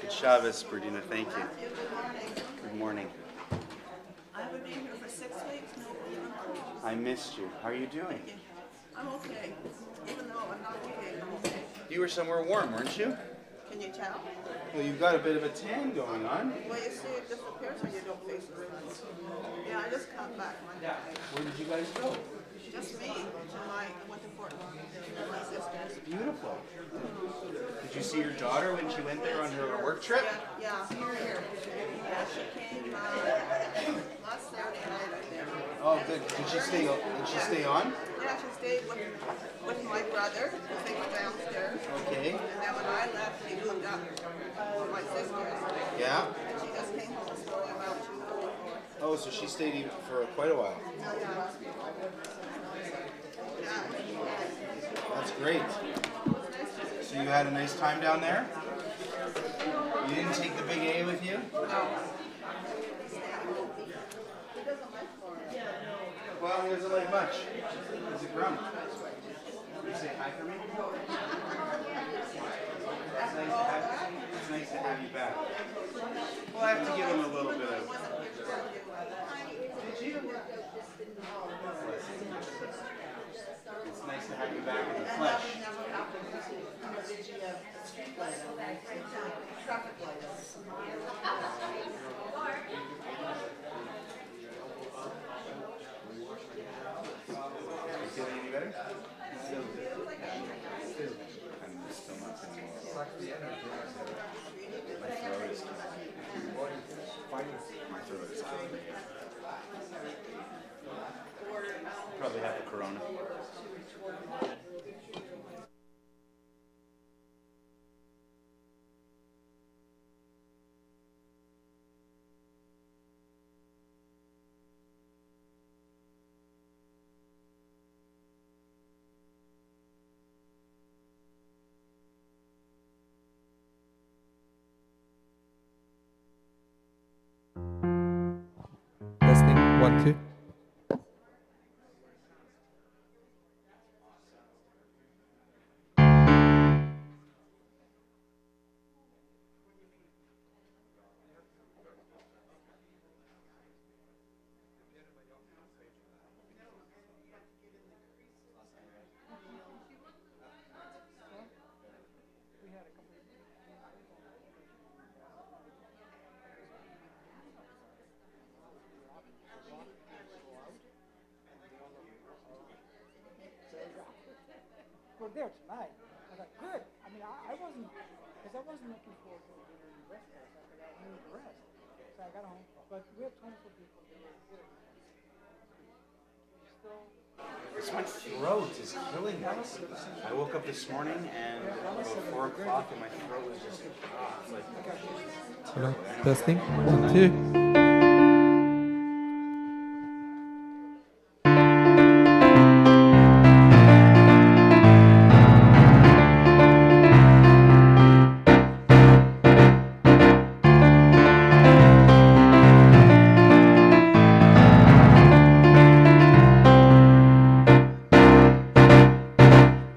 Good Shabbos, Berdina. Thank you. Good morning. I haven't been here for 6 weeks. No, even close. I missed you. How are you doing? I'm okay. Even though I'm not okay, I'm okay. You were somewhere warm, weren't you? Can you tell? Well, you've got a bit of a tan going on. Well, you see, it disappears when you don't face the room. Yeah, I just come back. Where did you guys go? Just me. I went to Fort Lauderdale with my sisters. Beautiful. Did you see your daughter when she went there on her work trip? Yeah. Yeah, she came last Saturday night, I think. Oh, good. Did she stay on? Yeah, she stayed with my brother, who they were downstairs. Okay. And then when I left, they moved up with my sisters. Yeah. And she just came home slowly about 2 or 4. Oh, so she stayed even for quite a while. That's great. So you had a nice time down there? You didn't take the big A with you? Well, he doesn't like much. He's a grump. Can you say hi for me? It's nice to have you back. Well, I have to give him a little bit of... It's nice to have you back in the flesh. You feeling any better? Still. I'm still not feeling well. My throat is killing me. Probably have the corona. Testing, 1, 2. We're there tonight. I thought, good. I mean, I wasn't, because I wasn't looking forward to dinner in the rest of us. I thought I knew the rest. So I got home. But we have 24 people there. My throat is killing me. I woke up this morning and about 4 o'clock and my throat was just, it's like... Hello, testing, 1, 2.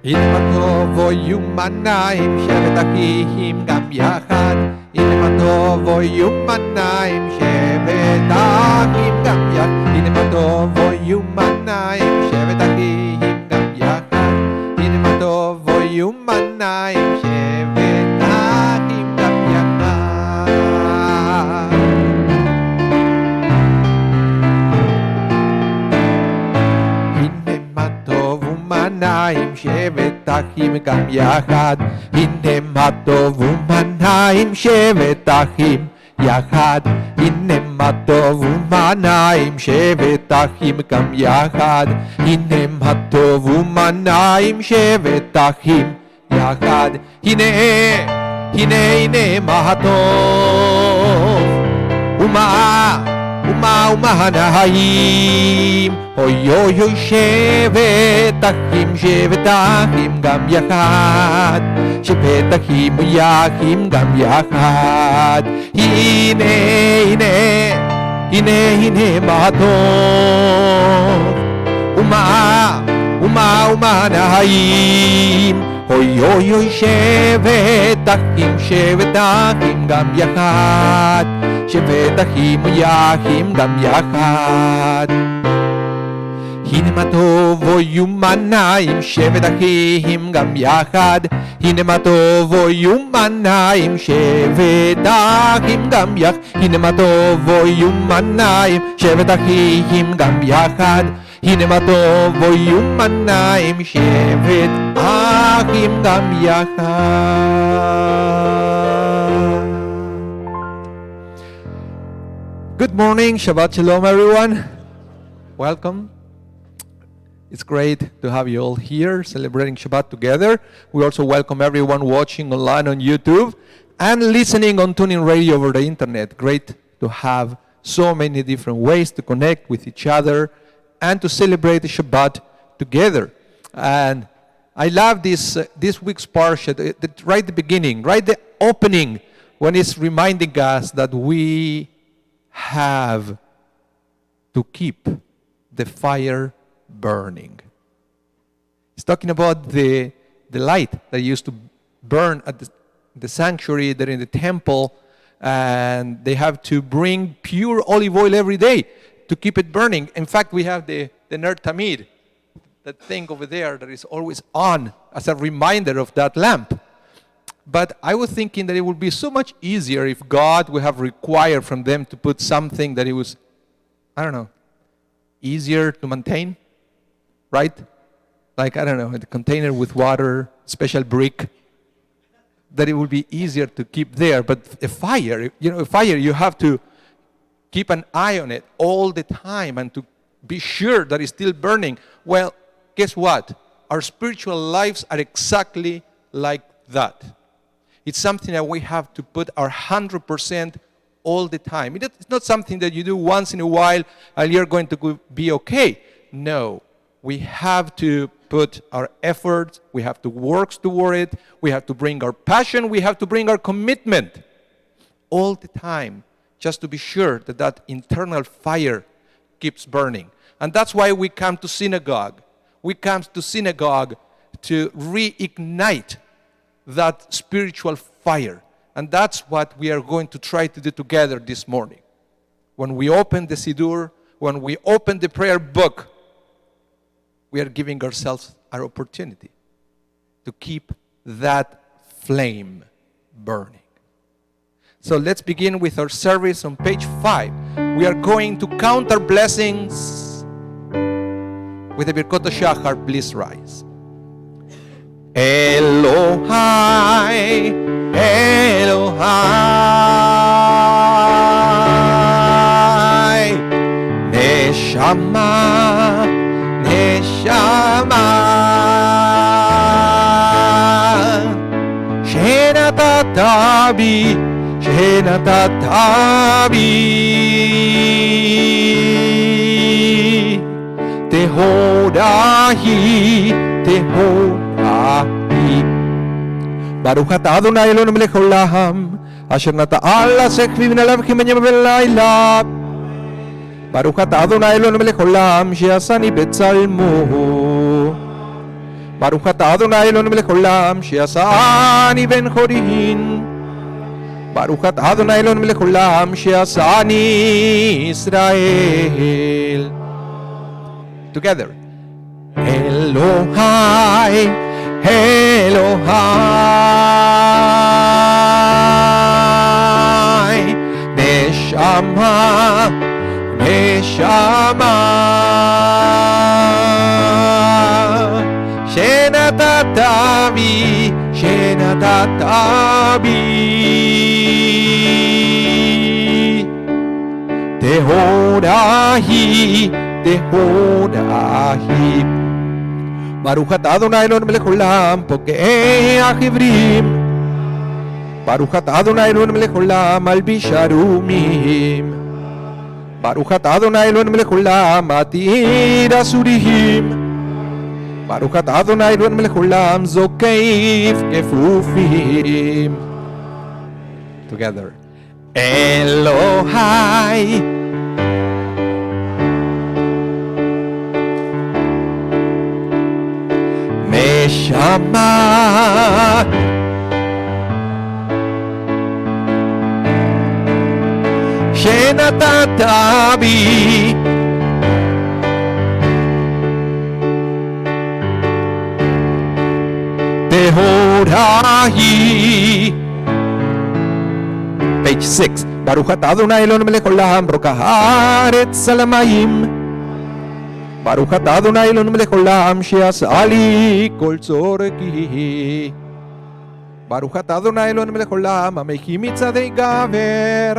הנה מה טוב אוי ומניים שבת אחים גם יחד הנה מה טוב אוי ומניים שבת אחים גם יחד הנה מה טוב אוי ומניים שבת אחים גם יחד הנה מה טוב אוי ומניים שבת אחים גם יחד הנה מה טוב ומניים שבת אחים גם יחד הנה מה טוב ומניים שבת אחים יחד הנה מה טוב ומניים שבת אחים גם יחד הנה מה טוב ומניים שבת אחים יחד הנה מה טוב ומה הנעים אוי אוי אוי שבת אחים גם יחד שבת אחים גם יחד הנה מה טוב ומה הנעים אוי אוי אוי שבת אחים גם יחד, שבת אחים ויחים גם יחד. הנה מה טוב ויומניים, שבת אחים גם יחד. הנה מה טוב ויומניים, שבת אחים גם יחד. הנה מה טוב ויומניים, שבת אחים גם יחד. הנה מה טוב ויומניים, שבת אחים גם יחד. Good morning, Shabbat Shalom everyone. Welcome. It's great to have you all here celebrating Shabbat together. We also welcome everyone watching online on YouTube and listening on tuning radio over the internet. Great to have so many different ways to connect with each other and to celebrate the Shabbat together. And I love this week's parsha, right at the beginning, right the opening, when it's reminding us that we have to keep the fire burning. It's talking about the light that used to burn at the sanctuary, there in the temple, and they have to bring pure olive oil every day to keep it burning. In fact, we have the Ner Tamid, that thing over there that is always on as a reminder of that lamp. But I was thinking that it would be so much easier if God would have required from them to put something that it was, easier to maintain. Right? Like, a container with water, special brick, that it would be easier to keep there. But a fire, you have to keep an eye on it all the time and to be sure that it's still burning. Well, guess what? Our spiritual lives are exactly like that. It's something that we have to put our 100% all the time. It's not something that you do once in a while and you're going to be okay. No. We have to put our efforts, we have to work toward it, we have to bring our passion, we have to bring our commitment all the time, just to be sure that that internal fire keeps burning. And that's why we come to synagogue. We come to synagogue to reignite that spiritual fire. And that's what we are going to try to do together this morning. When we open the Siddur, when we open the prayer book, we are giving ourselves our opportunity to keep that flame burning. So let's begin with our service on page 5. We are going to count our blessings with the Birkot Shachar. Please rise. Elohai, Elohai, Neshama, Neshama, Shenatatabi, Shenatatabi, Tehodahi, Tehodahi. Baruch atah Adonai Eloheinu melech haolam, asher nata'al la'aseh kviv nalav kimenyam v'layla. Baruch atah Adonai Eloheinu melech haolam, she'asani betzalmo. Baruch atah Adonai Eloheinu melech haolam, she'asani ben chorin. Baruch atah Adonai Eloheinu melech haolam, she'asani Israel. Together. Elohai, Elohai, Neshama, Neshama, Shenatatabi, Shenatatabi, Tehodahi, Tehodahi. Baruch atah Adonai Eloheinu melech haolam, pokei achivrim. Baruch atah Adonai Eloheinu melech haolam, malbish arumim. Baruch atah Adonai Eloheinu melech haolam, matir asurihim. Baruch atah Adonai Eloheinu melech haolam, zokeif kefufim. Together. Elohai, Neshama, שנתת בי. טהורה היא. Page 6. ברוך אתה אדוני אלוהינו מלך עולם, ברוך הארץ על המים. ברוך אתה אדוני אלוהינו מלך עולם, שעשה לי כל צורכי. ברוך אתה אדוני אלוהינו מלך עולם, המקים מצעדי גבר.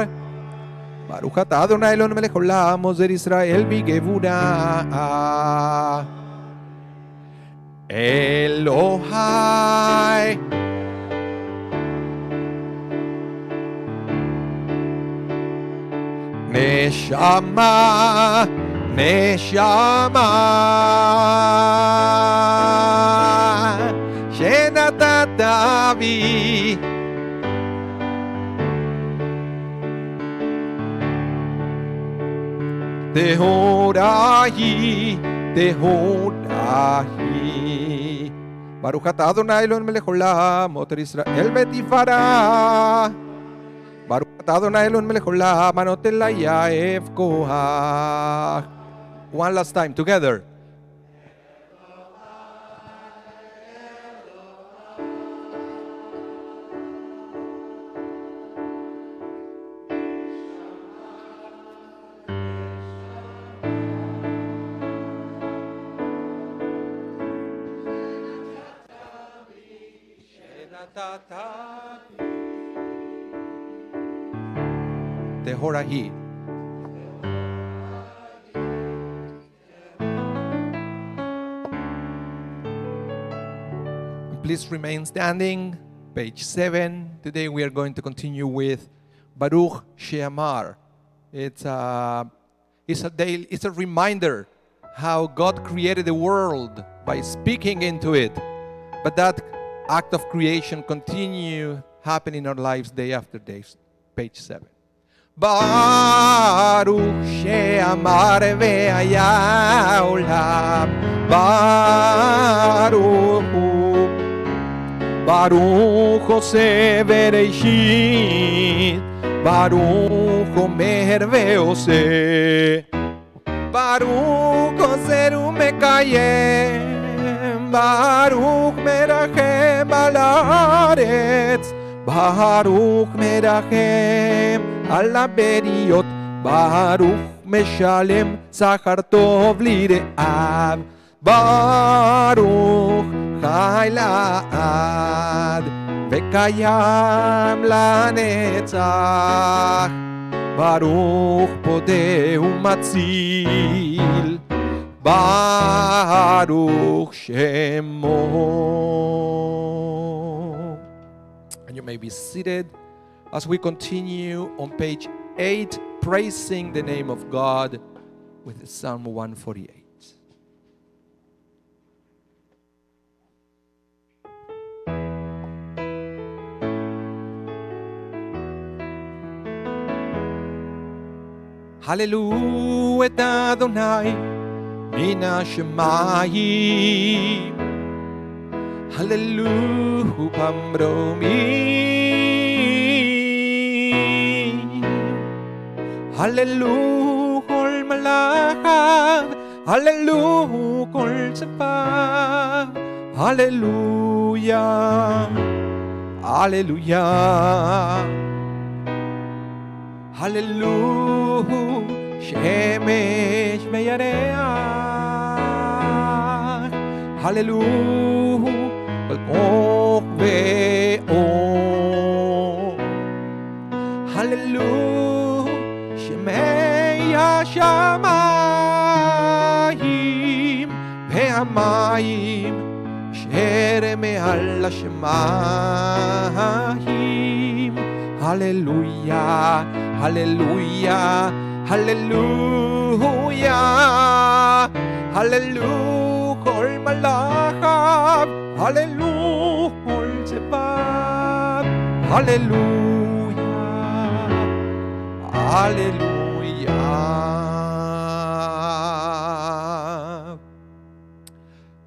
ברוך אתה אדוני אלוהינו מלך עולם, עוזר ישראל בגבורה. אלוהי נשמה, נשמה שנתת בי. טהורה היא, טהורה היא. ברוך אתה אדוני אלוהינו מלך עולם, עוטר ישראל בתפארה. ברוך אתה אדוני אלוהינו מלך עולם, הנותן ליעב כוח. One last time, together. טהורה היא. Please remain standing. Page 7. Today we are going to continue with Baruch She'amar. It's a reminder how God created the world by speaking into it. But that act of creation continue happening in our lives day after day. Page 7. Baruch She'amar ve'haya olam. Baruch Baruch Oseh Bereshit. Baruch Omer ve'oseh. Baruch Ozer u'mekayem. Baruch merachem al haaretz. Baruch merachem al haberiot. Baruch meshalem tzachar tov lire'av. Baruch חי לעד וקיים לנצח. ברוך פודה ומציל, ברוך שמו. And you may be seated as we continue on page 8, praising the name of God with Psalm 148. הללו את אדוני מן השמיים, הללו במרומים, הללו כל מלאכיו, הללו כל צבאיו, הללויה, הללויה. הללו שמש וירח, הללו כל כוך ואור, הללו שמי השמיים והמים אשר מעל השמיים. הללויה, הללויה, הללויה, הללו כל מלאכיו, הללו כל צבאיו, הללויה, הללויה.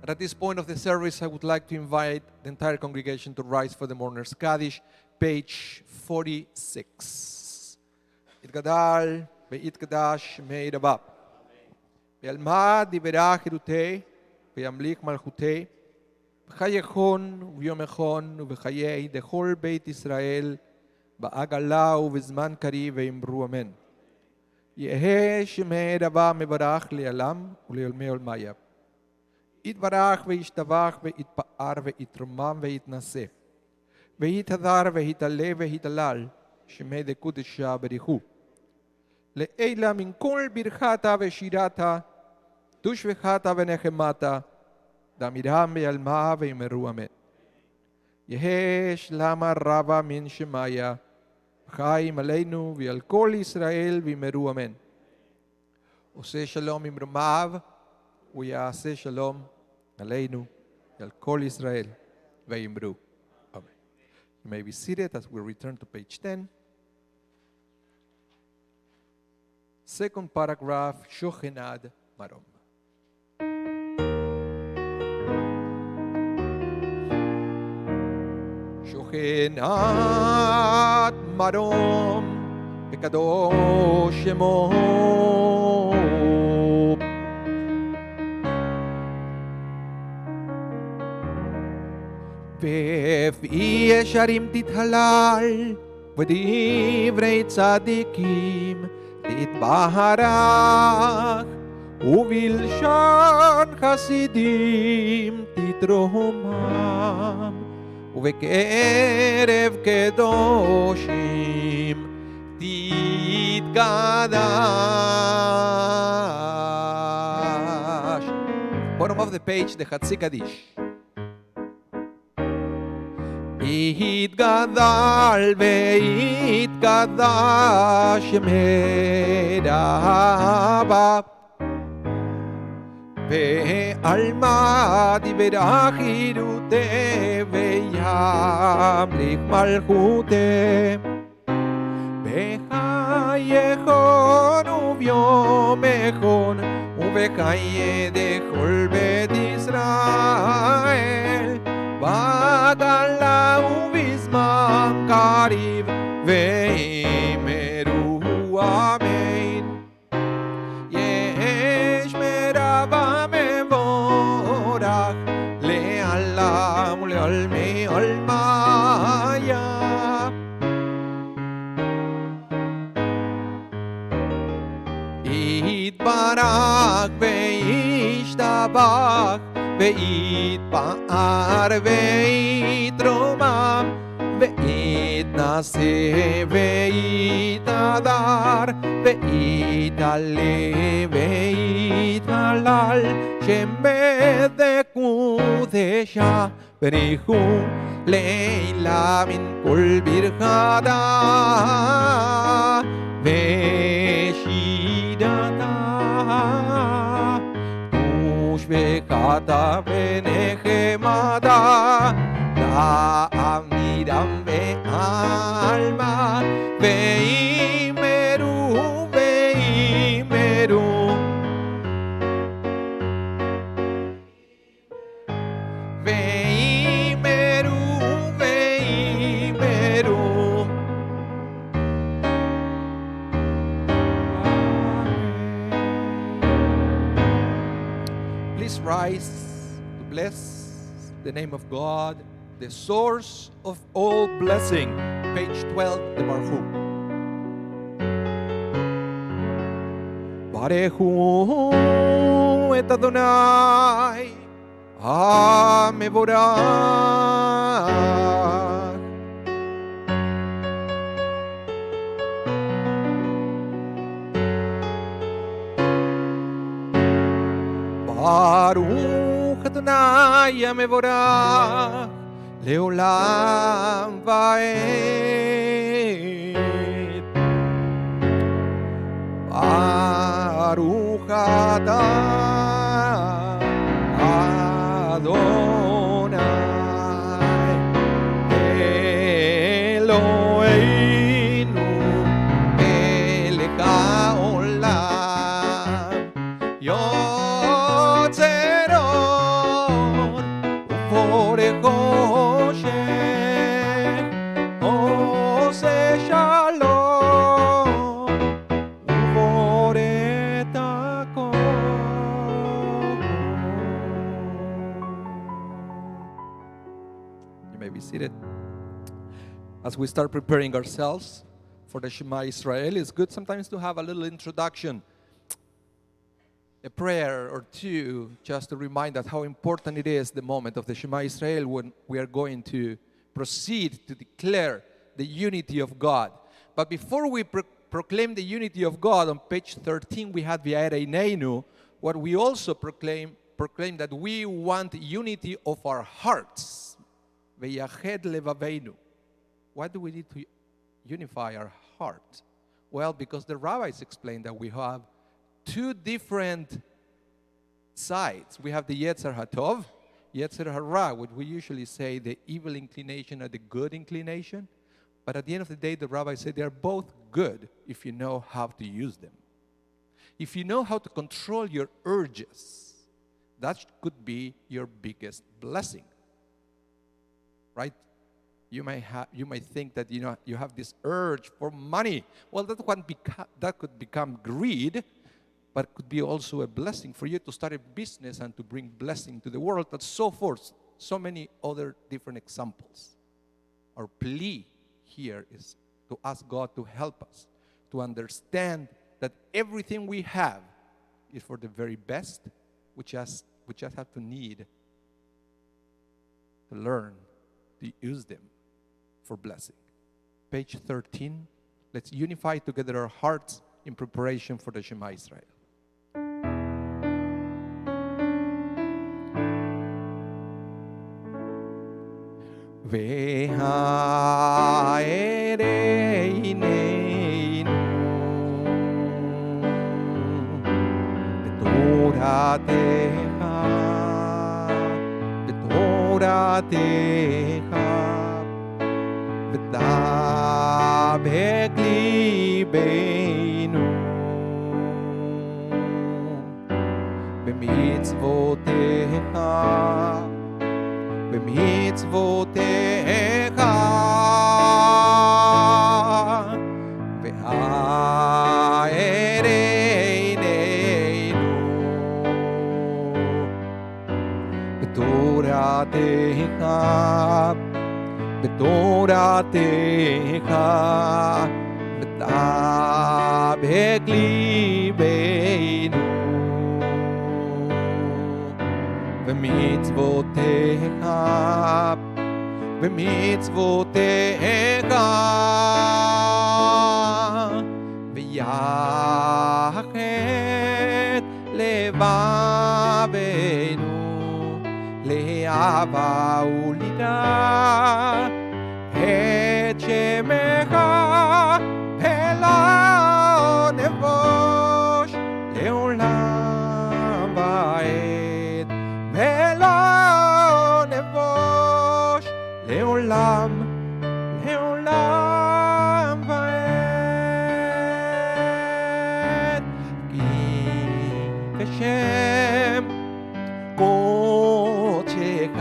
At this point of the service, I would like to invite the entire congregation to rise for the Mourner's Kaddish, page 46. יתגדל ויתקדש שמי ידבק. וילמד דברה חירותי וימליך מלכותי בחייכון וביומכון ובחיי דכל בית ישראל בעגלה ובזמן קריב ואמרו אמן. יהא שמי רבה מברך לעולם ולעולמי עולמיה. יתברך וישתבח ויתפאר ויתרומם ויתנשא ויתהדר ויתעלה ויתהלל שמי דקודשה בריחו. לעילה מן כל ברכתה ושירתה תושבחתה ונחמתה דמירם ויעלמה ואמרו אמן. יהא שלמה רבה מן שמיה חיים עלינו ועל כל ישראל ואמרו אמן. עושה שלום עם רמיו ויעשה שלום עלינו ועל כל ישראל ואמרו אמן. You may be seated as we return to page 10. Second paragraph, Shochenad Marom. Shochenad Marom, Bekadosh Shemo. בפי ישרים תתהלל, ודברי צדיקים תתברך, ובלשון חסידים תתרומם, ובקרב קדושים תתקדש. Bottom of the page, the חצי קדיש. יתגדל ויתקדש מרבה ועלמה דברה חירותי וימליך מלכותי בחייכון וביומכון ובחיי דכל בית ישראל בעגלה ובזמן קריב ואמרו אמן. יש מרבה מבורך לעולם ולעולמי עולמיה. יתברך וישתבח ויתפאר ויתרומם ויתנשא ויתהדר ויתעלה ויתהלל שמי דקודשה בריחו לעילה מן כל ברכתה ושירתה ושבחתה ונחמתה לעמירם ועלמה ואמרו ואמרו ואמרו ואמרו. Please rise to bless the name of God, the source of all blessing. Page 12, the Baruch. Barechu et Adonai HaMevorach. Baruch Adonai HaMevorach לעולם ועד. ברוך אתה אדוני אלוהינו מלך העולם יוצר אור ובורא חושך עושה שלום seated. As we start preparing ourselves for the Shema Israel, it's good sometimes to have a little introduction, a prayer or two, just to remind us how important it is, the moment of the Shema Israel, when we are going to proceed to declare the unity of God. But before we proclaim the unity of God, on page 13 we had V'yareneinu, what we also proclaim that we want unity of our hearts. V'yached levaveinu. Why do we need to unify our heart? Well, because the rabbis explained that we have two different sides. We have the Yetzer HaTov, Yetzer Hara, what we usually say the evil inclination or the good inclination. But at the end of the day, the rabbis say they are both good if you know how to use them. If you know how to control your urges, that could be your biggest blessing, right? You might think that you have this urge for money. Well, that could become greed, but could be also a blessing for you to start a business and to bring blessing to the world, and so forth. So many other different examples. Our plea here is to ask God to help us to understand that everything we have is for the very best. We just have to need to learn to use them for blessing. Page 13. Let's unify together our hearts in preparation for the Shema Israel. בתורתך ודבק ליבנו במצוותיך בתורתך ודבק ליבנו במצוותיך ויחד לבבנו לאהבה וליראה את שמך ולא נבוש לעולם ועד ולא נבוש לעולם ועד כי כשם קודשך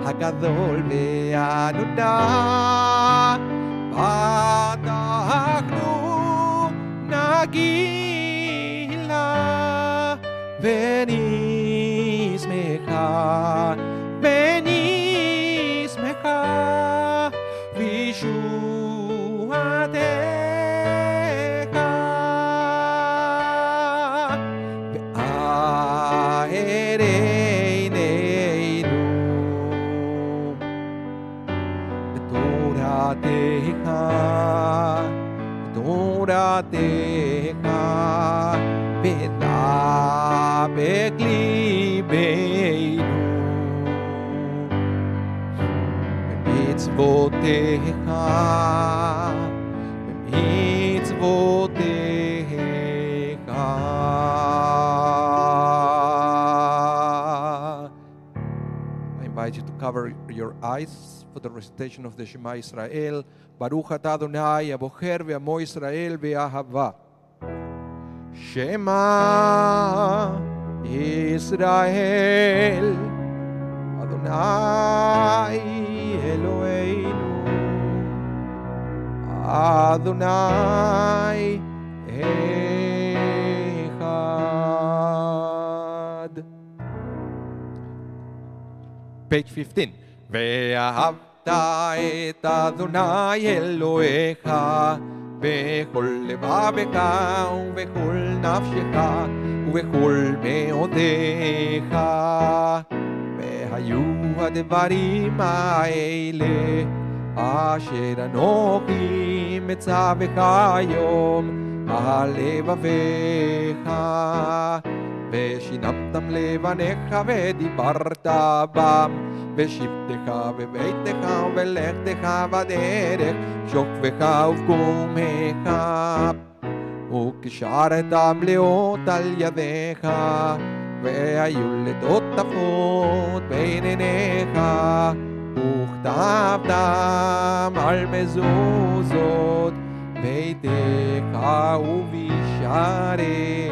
הגדול והנודע פתחנו נגילה ונשמחה בישועתך וערננו בתורתך ודבק ליבנו במצוותיך I invite you to cover your eyes for the recitation of the Shema Israel. Baruch atah Adonai, abocher ve'amo Israel ve'ahava. Shema Israel, Adonai Eloheinu, Adonai Echad. Page 15. Ve'ahav אתה את אדוני אלוהיך בכל לבבך ובכל נפשך ובכל מאודיך. והיו הדברים האלה אשר אנוכי מצווך היום על לבביך, ושיננתם לבניך ודיברת בם בשבתך בביתך ובלכתך בדרך שוכבך ובקומך, וקישרתם לאות על ידיך, והיו לטוטפות בין עיניך, וכתבתם על מזוזות ביתך ובשעריך.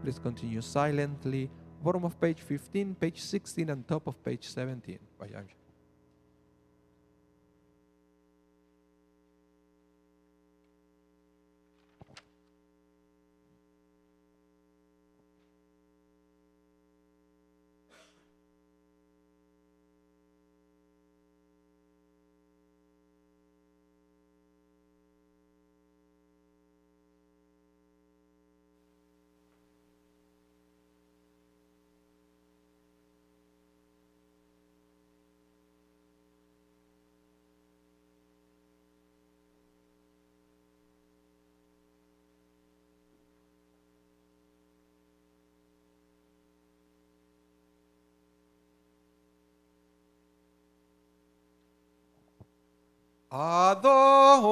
Please continue silently. Bottom of page 15, page 16, and top of page 17. Vayamos.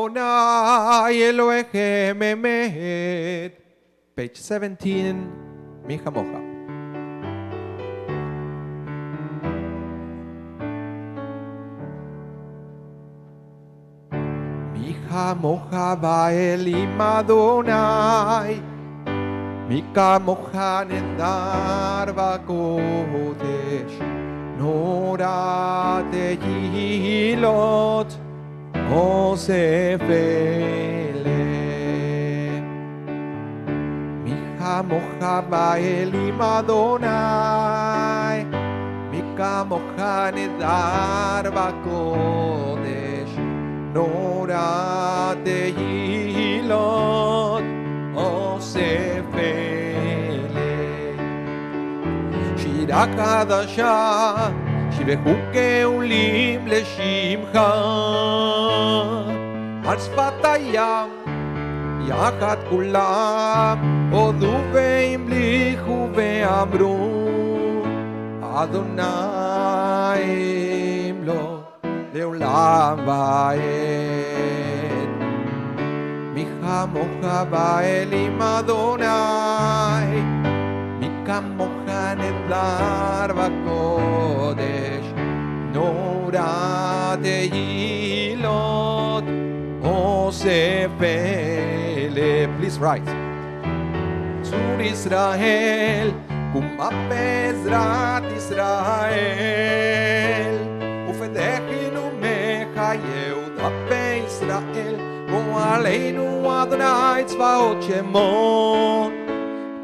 Adonai Elohim Emet. Page 17, Micha Mocha. Micha Mocha Ba'elim Adonai, Micha Mocha Nedar Ba'kodesh, Nora Tehilot Osefele. Micha Mocha Ba'elim Adonai, Micha Mocha Nedar Ba'kodesh, Nora Tehilot Osefele. Shira Chadasha שבחוקי עולים לשמך על שפת הים יחד כולם הודו והמליכו ואמרו אדוני לו לעולם ועד. מיכה מוכה באלים אדוני, מי כמוך נדלר בקודש, נורא תהילות עושה פלא. Please write. צור ישראל, קומה בעזרת ישראל, ופדחנו מחייהו דפי ישראל, ועלינו אדוני צבאות שמו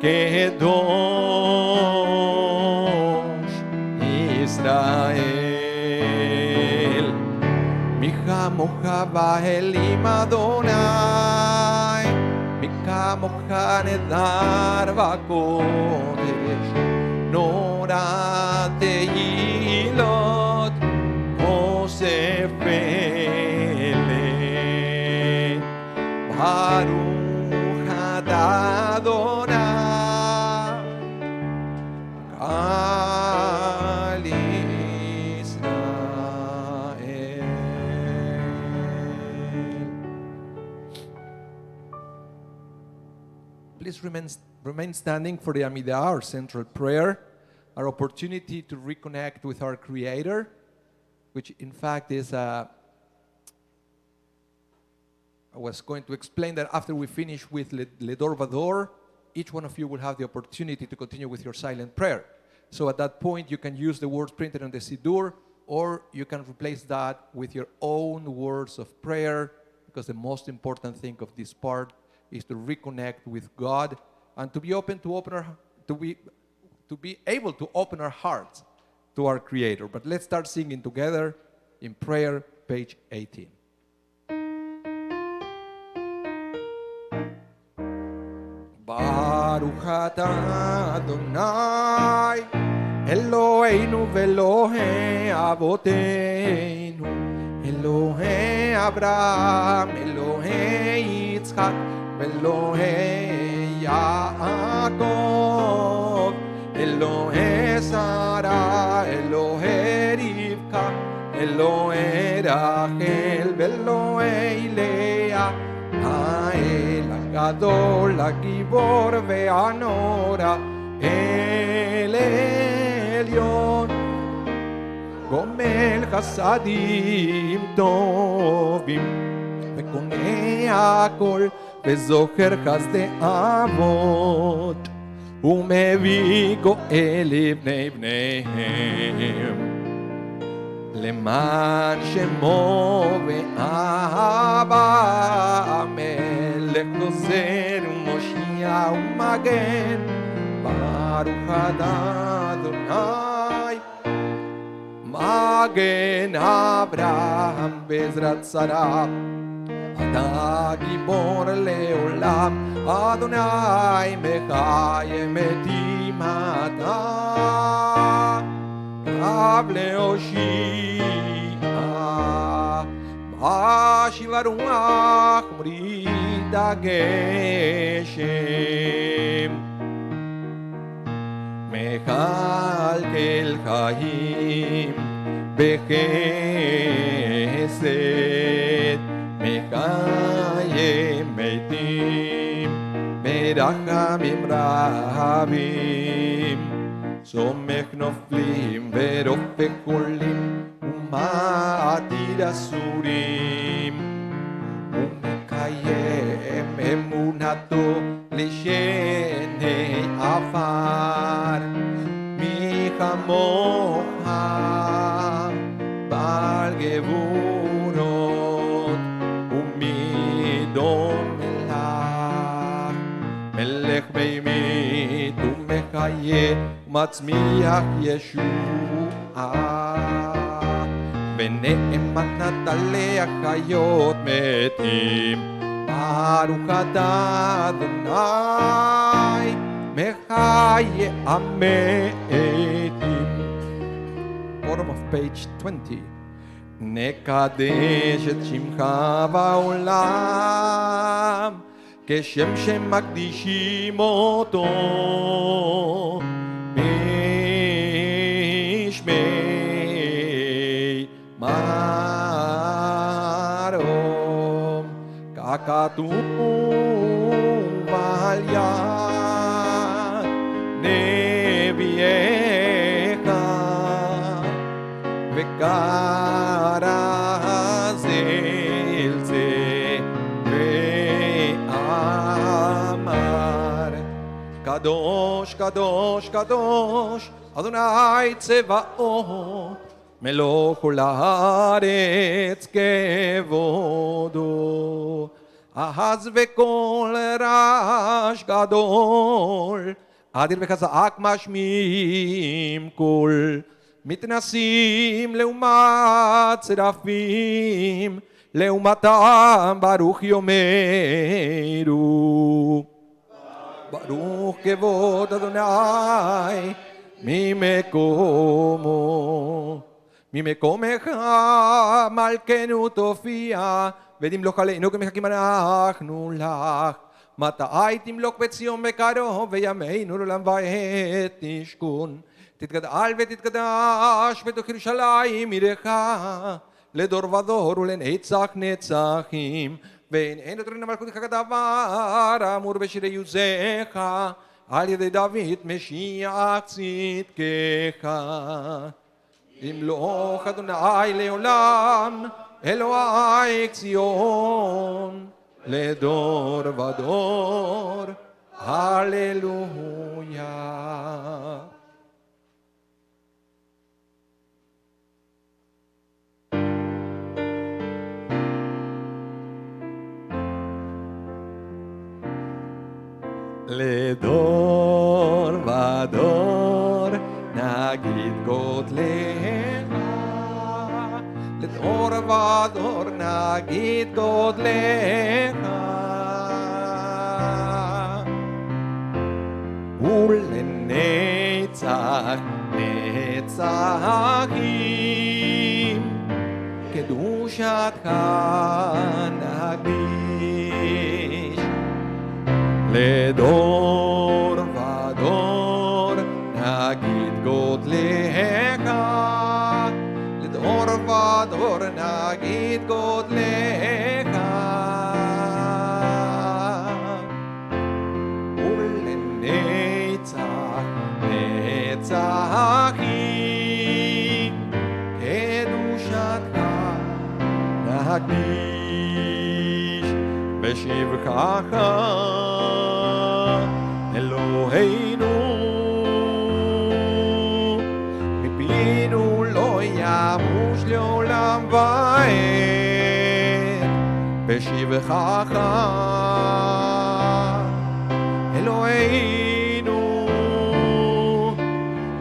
קדוש ישראל. מי כמוך באלים אדוני, מי כמוך נדר בקודש, נורא תהילות עושה פלא. ברוך אתה אדוני על ישראל. Please remain standing for the Amidah, our central prayer, our opportunity to reconnect with our Creator, which in fact is I was going to explain that after we finish with Ledor Vador, each one of you will have the opportunity to continue with your silent prayer. So at that point, you can use the words printed on the Siddur, or you can replace that with your own words of prayer, because the most important thing of this part is to reconnect with God and to be open to to be able to open our hearts to our Creator. But let's start singing together in prayer, page 18. Baruch atah Adonai Eloheinu ve'Elohei avoteinu Elohei Abraham, Elohei Yitzchak ve'Elohei Yaakov Elohei Sarah, Elohei Rivka Elohei Rachel ve'Elohei Leah האל הגדול, הגיבור והנורא, אל עליון, גומל חסדים טובים, וקונה הכל, וזוכר חסדי אבות, ומביא גואל לבני בניהם. למען שמו ואהבה המלך גוזר ומושיע ומגן ברוך אתה אדוני מגן אברהם בעזרת שרה אתה גיבור לעולם אדוני מחיים מתים אתה רב להושיע משיב הרוח מוריד הגשם מכלכל חיים בחסד מקיים מתים ברחמים רבים סומך נופלים ורופא חולים ומעתיר אסורים ומקיים אמונתו לשני עפר מי כמוך בעל גבורות ומי דומה לך מלך באמת ומחיה מצמיח ישועה ונאמן נתן להחיות מתים ברוך אתה אדוני מחיה המתים. Bottom of page 20. נקדש את שמך בעולם כשם שמקדישים אותו משמי מרום ככתוב על יד נביאך וכרז אל זה ואמר קדוש קדוש קדוש אדוני צבאות מלוא כל הארץ כבודו אחז וקול רעש גדול אדיר וחזק משמיעים קול מתנסים לעומת צרפים לעומתם ברוך יאמרו ברוך כבוד אדוני ממקומך מלכנו תופיע ותמלוך עלינו כמחכים אנחנו לך מתי תמלוך בציון בקרוב וימינו לעולם ועד תשכון תתגדל ותתקדש בתוך ירושלים עירך לדור ודור ולנצח נצחים ואין עוד רנה מלכותך כדבר אמור בשירי יוזך על ידי דוד משיח צדקך ימלוך אדוני לעולם אלוהי ציון לדור ודור הללויה. לדור ודור לדור ודור נגיד גודלך ולנצח נצחים קדושתך נקדיש לדור ודור נגיד גודלך לדור ודור נגיד גודלך ולנצח נצחים קדושתך נקדיש בשבחך אלוהינו מפינו לא ימוש לעולם ועד בשבחך אלוהינו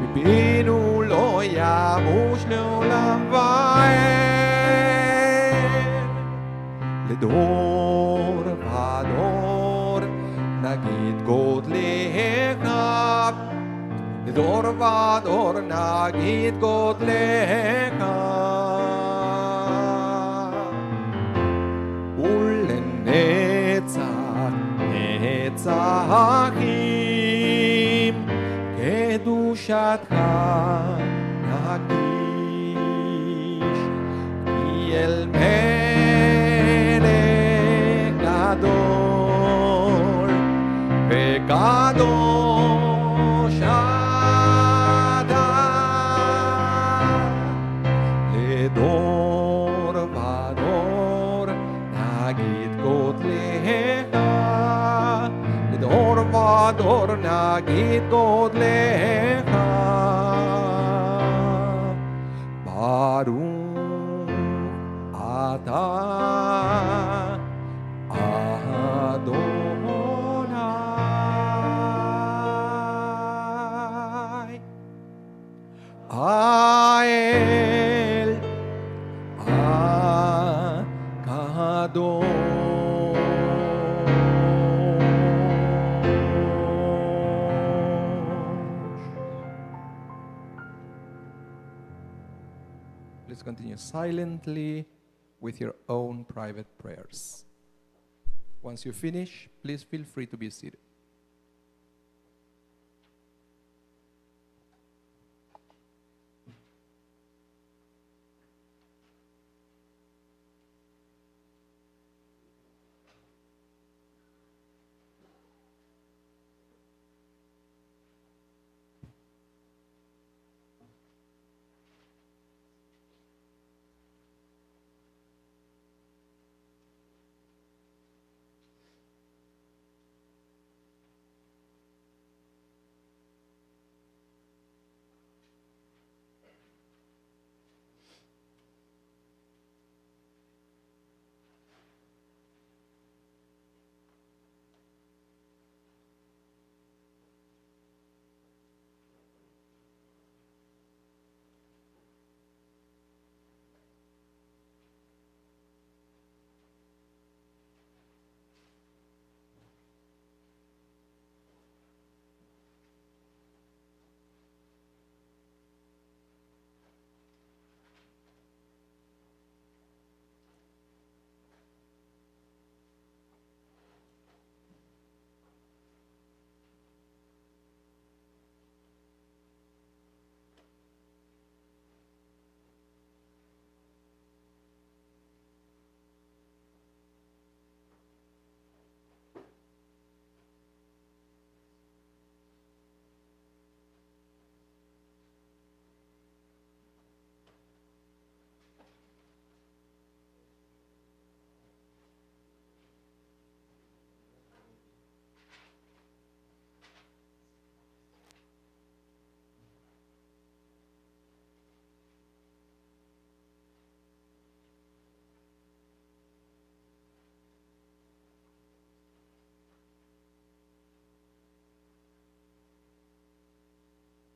מפינו לא ימוש לעולם ועד לדור ודור נגיד גודלך לדור ודור נגיד גודלך ולנצח נצחים קדושתך נקדיש כי אל מלך גדול וקדוש אתה לדור ודור נגיד גודלך לדור ודור נגיד גודלך ברוך אתה אדוני האל הקדוש. Please continue silently with your own private prayers. Once you finish, please feel free to be seated.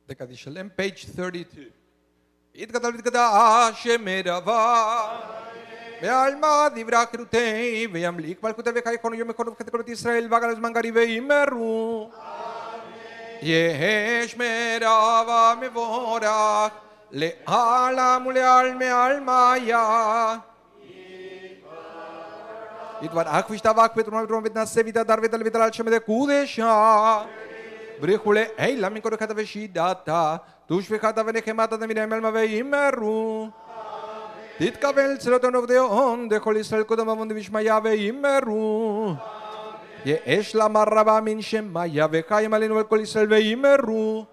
The Kaddish Shalem, page 32. יתגדל ויתגדש שמדבר ועלמא דברי חירותי וימליק מלכותו ויקונו יום יקונו וכת כל בית ישראל והגל הזמן גרי וימרו יש מדבר מבורך לעלם ולעלמי עלמיה יתברך וישתבח ותרום ותנשא ותדר ותל על שם קודשה בריחו לעילה מכל חטא ושידתה תושבחת ונחמת תמידם אלמה וימרו תתקבל צלותינו ובדיון דכל ישראל קודם עוון דבשמיה וימרו יש לה מרבה מן שמיה וקיים עלינו ועל כל ישראל וימרו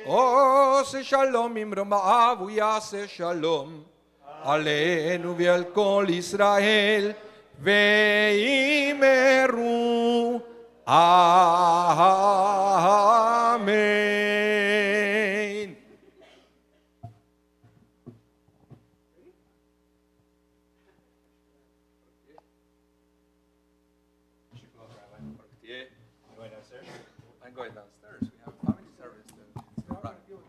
עושה שלום ממרום האב ויעשה שלום עלינו ועל כל ישראל וימרו Amen. I'm going downstairs. We have family service.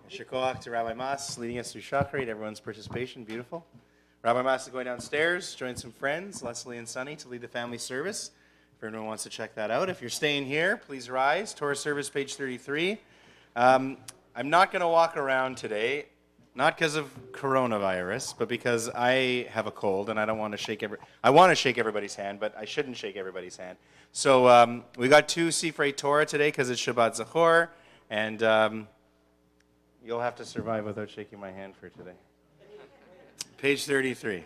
Shekoach to Rabbi Mas leading us through Shachrit. Everyone's participation, beautiful. Rabbi Mas is going downstairs, join some friends, Leslie and Sunny, to lead the family service. If anyone wants to check that out. If you're staying here, please rise. Torah service, page 33. I'm not going to walk around today, not because of coronavirus, but because I have a cold and I don't want to shake I want to shake everybody's hand, but I shouldn't shake everybody's hand. So we got 2 Fri Torah today because it's Shabbat Zachor, and you'll have to survive without shaking my hand for today. Page 33.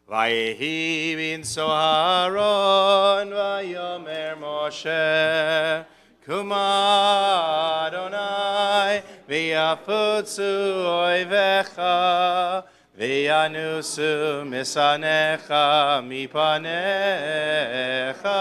Vayehi bin Soharon vayomer Moshe Kuma Adonai v'yafutzu oivecha v'yanusu misanecha mipanecha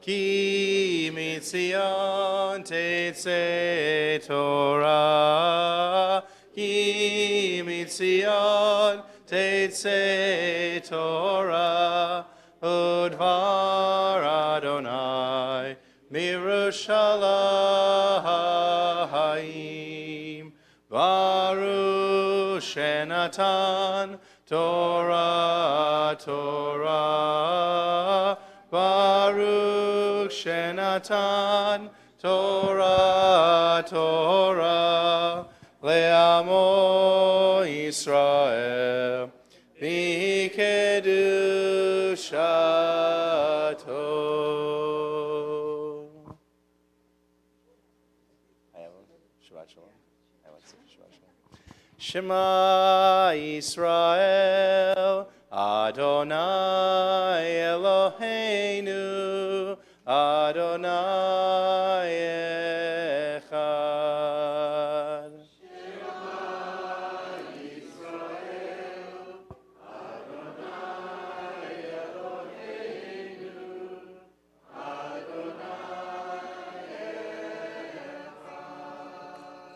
ki mitzion tetzei Torah ki mitzion Tetzei Torah Udvar Adonai Mirushalayim Baruch Shenatan Torah Torah Baruch Shenatan Torah Torah Le'amo Yisrael B'kedushato. Shabbat Shalom. Shabbat Shalom. Shema Yisrael Adonai Eloheinu Adonai Echad.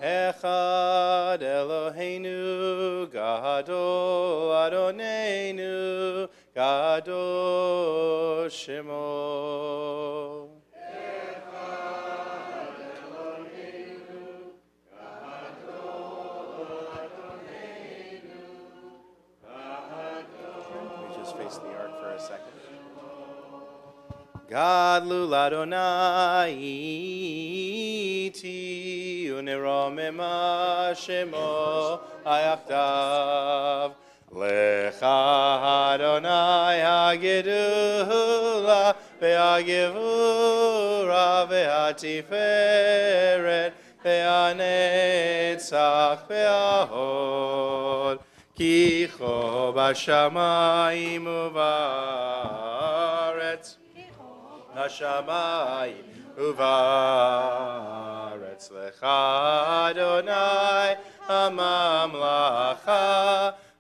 Echad Eloheinu Gadol Adonenu Gadol Shemo. Echad Eloheinu Gadol Adonenu Gadol. Let me just face the ark for a second. Gadlu l'Adonai iti uneromema shemo ayachtav lecha Adonai hagedula ve'agevura ve'atiferet ve'anetzach ve'ahod kicho b'shamayim u'ba'aretz Hashamayim uvaretz lecha Adonai hamamlacha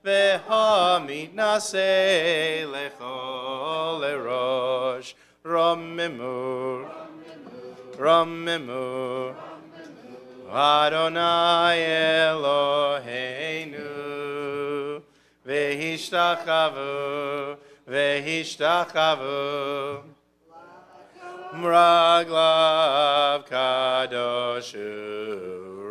ve'hamitnaseh lechol lerosh romimu romimu Adonai Eloheinu ve'hishtachavu ve'hishtachavu Mraglav kadoshu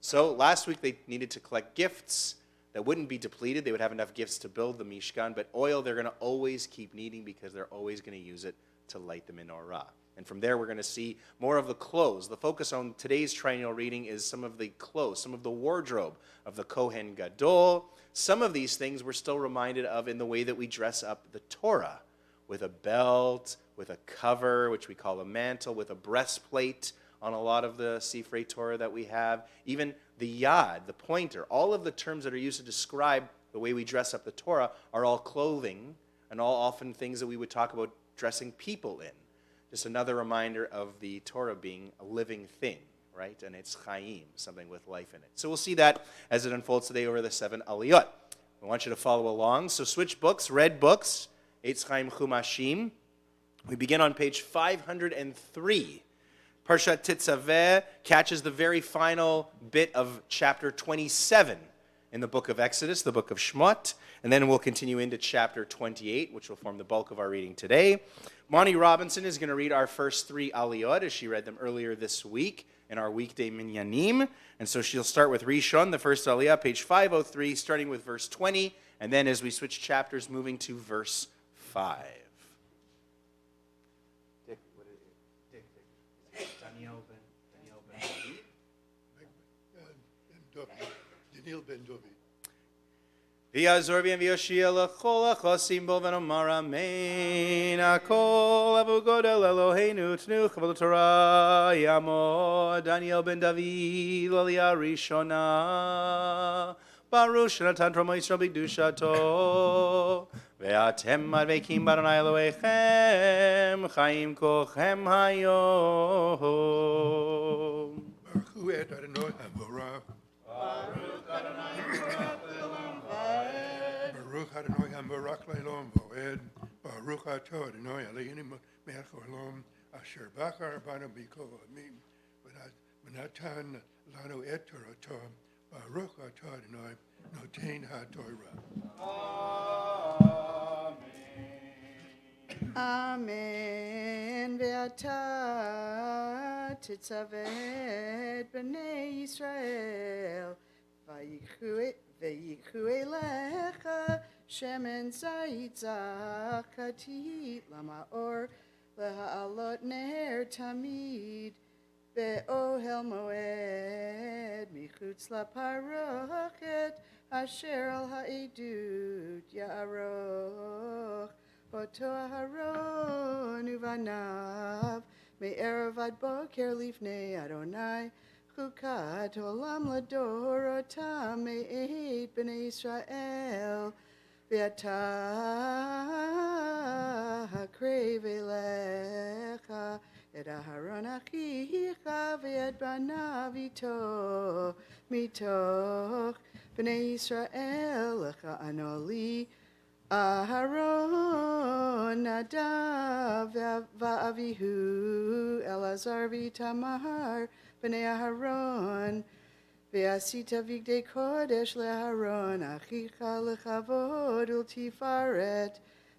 So last week they needed to collect gifts that wouldn't be depleted. They would have enough gifts to build the Mishkan, but oil they're going to always keep needing because they're always going to use it to light the menorah. And from there we're going to see more of the clothes. The focus on today's triennial reading is some of the clothes, some of the wardrobe of the Kohen Gadol. Some of these things we're still reminded of in the way that we dress up the Torah, with a belt, with a cover, which we call a mantle, with a breastplate on a lot of the Sifrei Torah that we have. Even the yad, the pointer, all of the terms that are used to describe the way we dress up the Torah are all clothing and all often things that we would talk about dressing people in. Just another reminder of the Torah being a living thing, right? And it's chaim, something with life in it. So we'll see that as it unfolds today over the 7 aliyot. I want you to follow along. So switch books, red books, Eitz Chaim Chumashim. We begin on page 503. Parshat Tetzave catches the very final bit of chapter 27 in the book of Exodus, the book of Shemot, and then we'll continue into chapter 28, which will form the bulk of our reading today. Monty Robinson is going to read our first 3 aliyot, as she read them earlier this week in our weekday Minyanim, and so she'll start with Rishon, the first aliyah, page 503, starting with verse 20, and then as we switch chapters, moving to verse 5. Dick, what is it? Dick. Daniel Ben Daniel Ben Dovi. V'yazor v'yem v'yoshia l'chol achosim bo v'nomar amen. Akol avu godel Eloheinu tnu chavol Torah yamo. Daniel ben David l'aliyah rishona. Baruch shenatan tromo Yisrael b'kedushato. Ve'atem advekim b'Adonai Elohechem chaim kolchem hayom. Baruch hu et Adonai haborah. Baruch Adonai haborach le'olam v'oed. Baruch atah Adonai Eloheinu melech haolam asher bachar banu b'kol ha'amim v'natan lanu et Torato. Baruch atah Adonai noten ha'torah. Amen. Ve'ata Tetzave et b'nei Yisrael v'yikhu elecha shemen zayit zakati lamaor leha'alot ner tamid be'ohel moed michutz laparochet asher al ha'edut ya'aroch Oto Aharon uvanav me'erev ad boker lifnei Adonai chukat olam ladorotam me'et b'nei Yisrael ve'ata hakrev elecha et Aharon achicha ve'et banav ito mitoch b'nei Yisrael lecha anoli Aharon, Nadav, Va'avihu, Elazar, V'Tamar, B'nei Aharon, Ve'asita Vigdei Kodesh le'Aharon, Achicha lechavod ultifaret,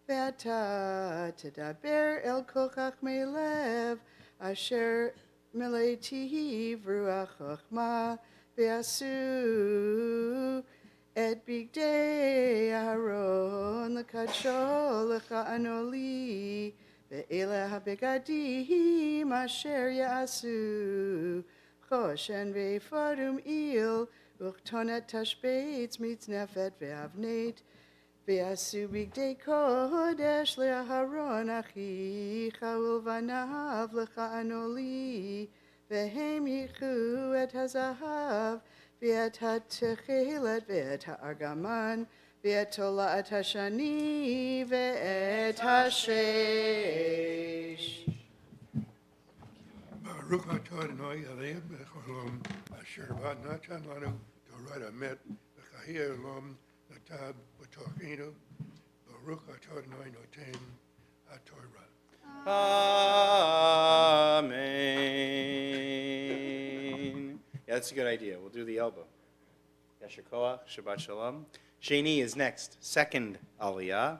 Ve'ata tedaber el kochach melev, Asher meletihi v'ruach chochma, Ve'asu Et bigdei Aharon l'kadsho lecha anoli ve'ele habegadim asher ya'asu choshen ve'efarum il uchtonet tashbeitz mitznefet ve'avnet ve'asu bigdei kodesh le'Aharon achicha ulvanav lecha anoli ve'hem yichu et hazahav V'et ha'techelet, v'et ha'argaman, v'et tola'at ha'shani, v'et ha'shesh. Baruch atah Adonai Eloheinu melech haolam asher natan lanu Torah hamet v'chayei olam natab v'tochenu. Baruch atah Adonai noten ha'torah. Amen. Yeah, that's a good idea. We'll do the elbow. Yasher Koach, Shabbat Shalom. Sheni is next. Second aliyah.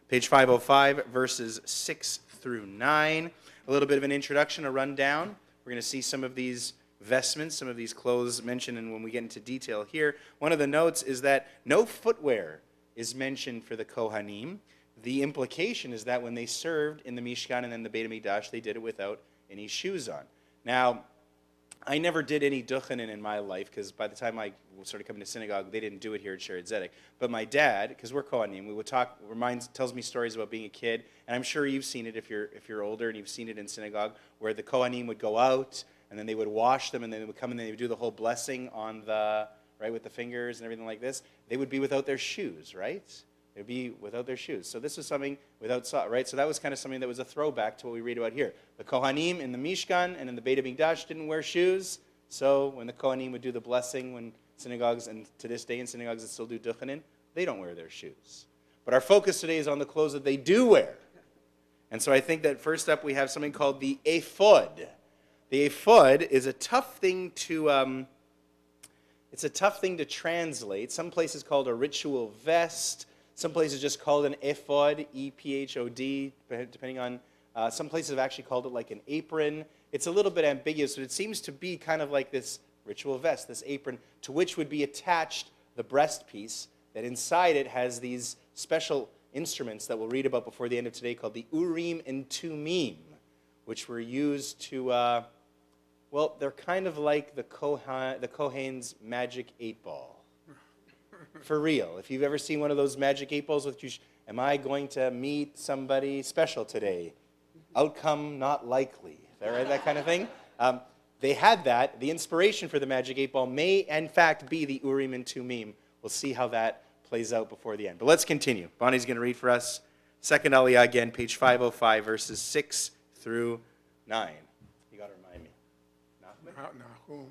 Page 505, verses 6 through 9. A little bit of an introduction, a rundown. We're going to see some of these vestments, some of these clothes mentioned, and when we get into detail here, one of the notes is that no footwear is mentioned for the Kohanim. The implication is that when they served in the Mishkan and then the Beit HaMikdash, they did it without any shoes on. Now, I never did any duchenin in my life, because by the time I started coming to synagogue, they didn't do it here at Sheretz Zedek. But my dad, because we're Kohanim, we would talk, tells me stories about being a kid, and I'm sure you've seen it if you're older and you've seen it in synagogue, where the Kohanim would go out, and then they would wash them, and then they would come and they would do the whole blessing on the, right, with the fingers and everything like this. They would be without their shoes, right? They would be without their shoes. So this was something without socks, right? So that was kind of something that was a throwback to what we read about here. The Kohanim in the Mishkan and in the Beit HaMikdash didn't wear shoes. So when the Kohanim would do the blessing, when synagogues, and to this day in synagogues that still do duchenin, they don't wear their shoes. But our focus today is on the clothes that they do wear. And so I think that first up we have something called the ephod. The ephod is a tough thing to translate. Some places call it a ritual vest. Some places just call it an ephod, E-P-H-O-D, depending on, some places have actually called it like an apron. It's a little bit ambiguous, but it seems to be kind of like this ritual vest, this apron, to which would be attached the breast piece that inside it has these special instruments that we'll read about before the end of today called the Urim and Tumim, which were used to, well, they're kind of like the Kohen's magic 8-ball. For real. If you've ever seen one of those magic 8-balls with you, am I going to meet somebody special today? Outcome not likely. Is that right? That kind of thing? They had that. The inspiration for the magic 8-ball may, in fact, be the Urim and Tumim. We'll see how that plays out before the end. But let's continue. Bonnie's going to read for us. Second Aliyah again, page 505, verses 6 through 9. You got to remind me. Nahum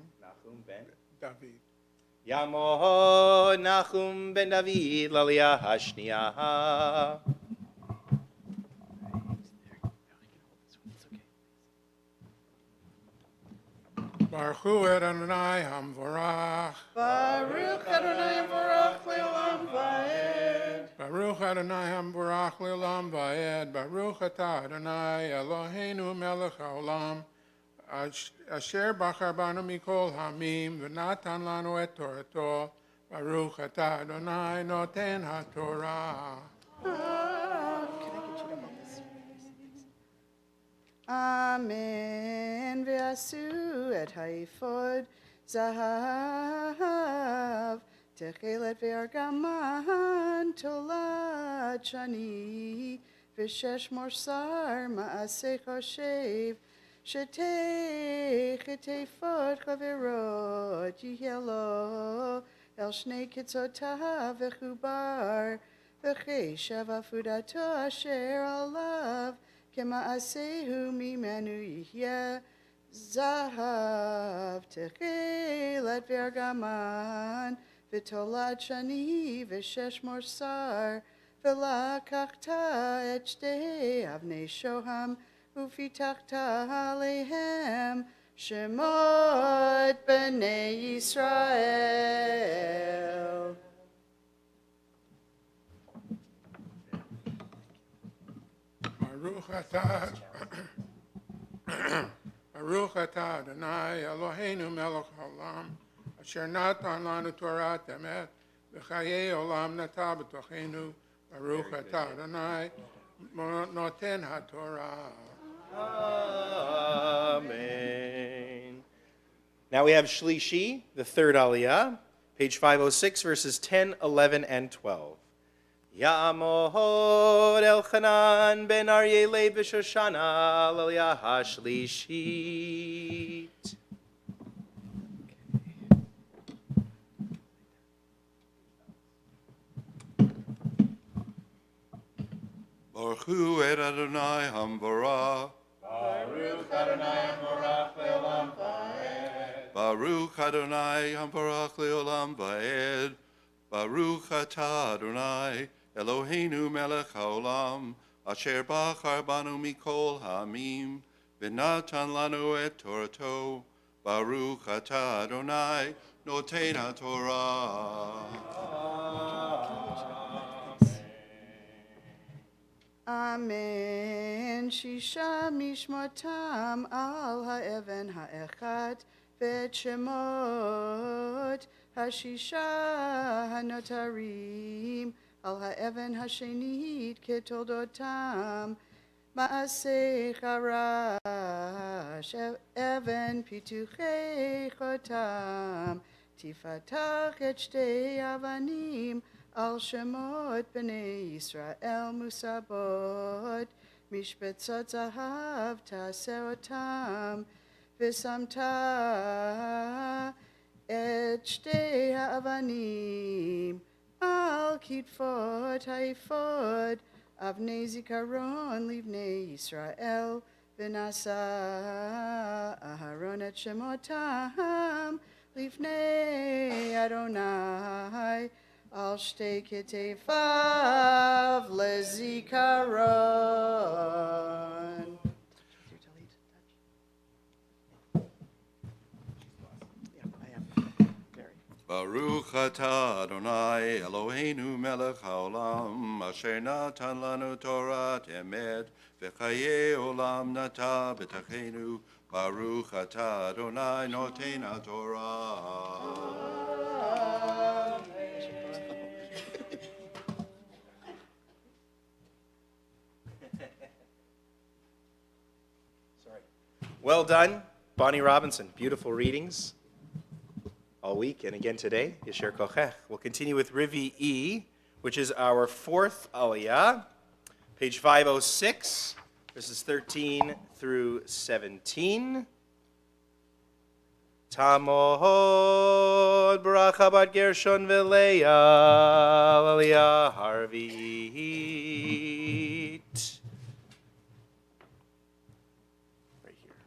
ben David. Yamo Nahum ben David l'Aliyah hashniya. Baruch Hu Adonai Hamvorach. Baruch Adonai Baruch Le'olam Va'ed. Baruch Adonai Hamvorach Le'olam Va'ed. Baruch Atah Adonai Eloheinu Melech HaOlam. Asher Bachar Banu Mikol Hamim V'natan Lanu Et Torato. Baruch Atah Adonai Noten HaTorah. Amen. Ve'asu et ha'ephod zahav techelet ve'argaman tolad shani v'shesh morsar ma'aseh choshev shetech et ephod chaverot yihyelo el shnei kitzotav v'chubar v'cheshav afudato asher alav Kema'asehu mimenu yihya zahav techelet ve'argaman v'tolad shani v'shesh morsar v'lakachta et shtei avnei shoham ufitachta alehem shemot b'nei Yisrael. Baruch Atah Baruch Atah Adonai Eloheinu Melech HaOlam Asher Natan Lanu Torah Emet V'chayei Olam Nata B'tochenu Baruch Atah Adonai Noten HaTorah. Amen. Now we have Shlishi, the third Aliyah, page 506, verses 10, 11, and 12. Ya'amod Elchanan ben Aryeh le b'Shoshana l'Aliyah ha'shlishit. Baruch Hu et Adonai Hamvorach. Baruch Adonai Hamvorach le'olam va'ed. Baruch Adonai Hamvorach le'olam va'ed. Baruch Atah Adonai Eloheinu Melech HaOlam Asher Bachar Banu Mikol Hamim V'natan Lanu Et Torato Baruch Atah Adonai Noten HaTorah. Amen. Shisha mishmotam al ha'even ha'echat ואת שמות השישה הנותרים על האבן השנית כתולדותם, מעשה חרש, אבן פיתוחי חותם, תפתח את שתי אבנים על שמות בני ישראל מוסבות, משבצות זהב תעשה אותם, ושמת את שתי האבנים על כתפות האפוד, אבני זיכרון לבני ישראל, ונשא אהרון את שמותם לפני אדוני על שתי כתפיו לזיכרון. Baruch atah Adonai Eloheinu melech haolam asher natan lanu Torat emet v'chaye olam nata b'tachenu Baruch atah Adonai noten haTorah. Sorry. Well done, Bonnie Robinson. Beautiful readings all week and again today. Yasher Kochech. We'll continue with Rivi E, which is our fourth Aliyah, page 506, verses 13 through 17. Tamod Bracha Bat Gershon V'Leah Aliyah Harvit. Right here.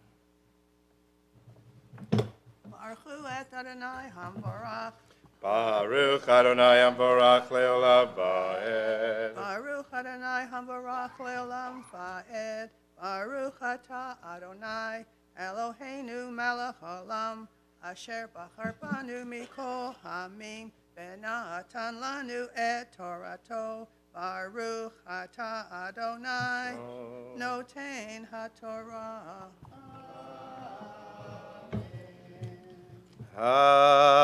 Baruchu et Adonai Hamborach. Baruch Adonai Hamborach Leolam Va'ed. Baruch Adonai Hamborach Leolam Va'ed. Baruch atah Adonai Eloheinu melech haolam asher bachar banu mikol hamim v'natan lanu et Torato. Baruch atah Adonai noten haTorah.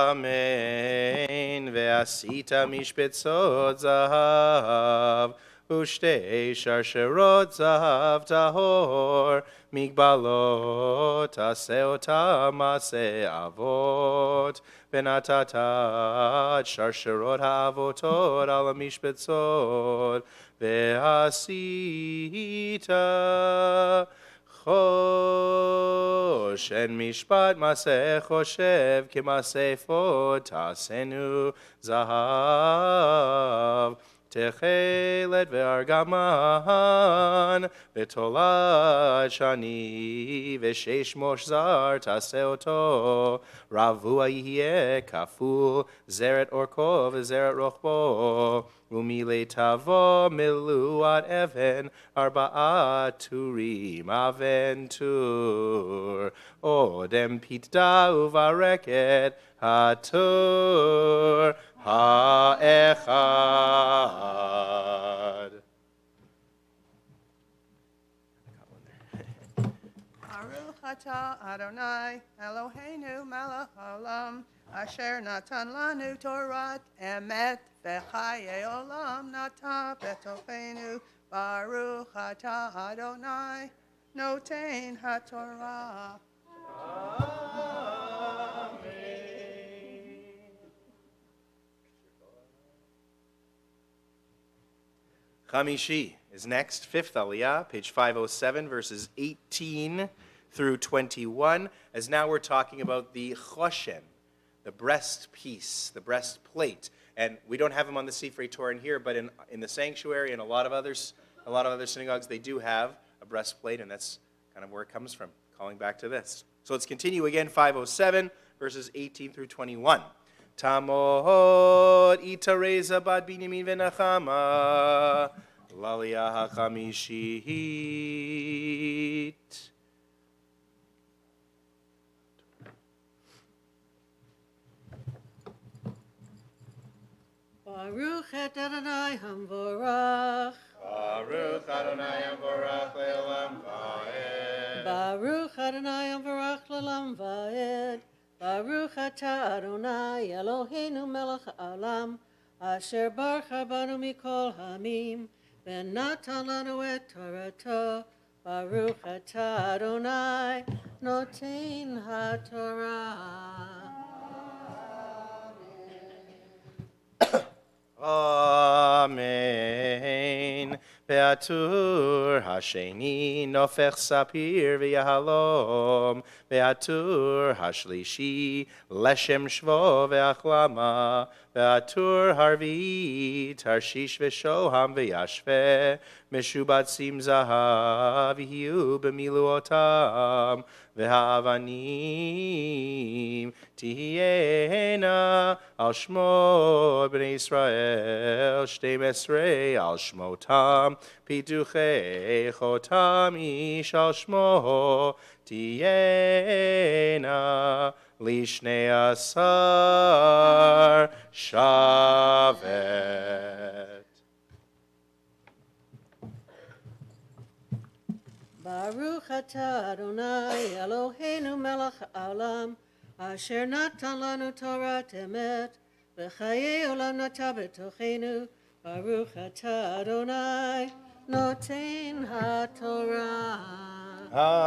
Amen. Ve'asita mishpetzot zahav u'shtei sharsherot zahav tahor migbalot aseotam maseh avot ve'natatat sharsherot ha'avotot al mishpetzot ve'asita Choshen mishpat maseh choshev k'maseh efod tasenu zahav techelet ve'argaman v'tolat shani v'sheish moshzar taseh oto ravua yihyeh kaful zeret orko v'zeret rochbo Umile tavo miluat even arba'at turim aventur odem pitda uvareket hatur ha'echad. Baruch atah Adonai Eloheinu melech haolam asher natan lanu Torat emet v'chaye olam nata b'tochenu. Baruch atah Adonai noten haTorah. Chamishi is next, fifth Aliyah, page 507, verses 18 through 21, as now we're talking about the choshen, the breast piece, the breastplate. And we don't have them on the Sifrei Torah in here, but in the sanctuary and a lot of other synagogues, they do have a breastplate, and that's kind of where it comes from, calling back to this. So let's continue again, 507, verses 18 through 21. Tamod itareza bat binyamin v'nachama laliyah hachamishit. Baruch et Adonai Hamvorach. Baruch Adonai Hamvorach le'olam va'ed. Baruch Adonai Hamvorach le'olam va'ed. Baruch atah Adonai Eloheinu melech haolam, asher bacha banu mikol hamim, ונתן לנו את תורתו, ברוך אתה אדוני נותן התורה. Amen. Be'atur hasheni nofech sapir v'yahalom. Be'atur hashlishi leshem shvo ve'achlama. Be'atur harvit tarshish v'shoham v'yashve. Meshubat sim zahav yihu b'miluotam. Ve'havanim tihiyena al shmo b'nei Israel shtei mesrei al shmotam pituchei chotam ish al shmo tihiyena lishnei asar shavet. Baruch atah Adonai Eloheinu melech haolam, asher natan lanu Torat emet, v'chayei olam nata b'tochenu. Baruch atah Adonai noten haTorah. Amen.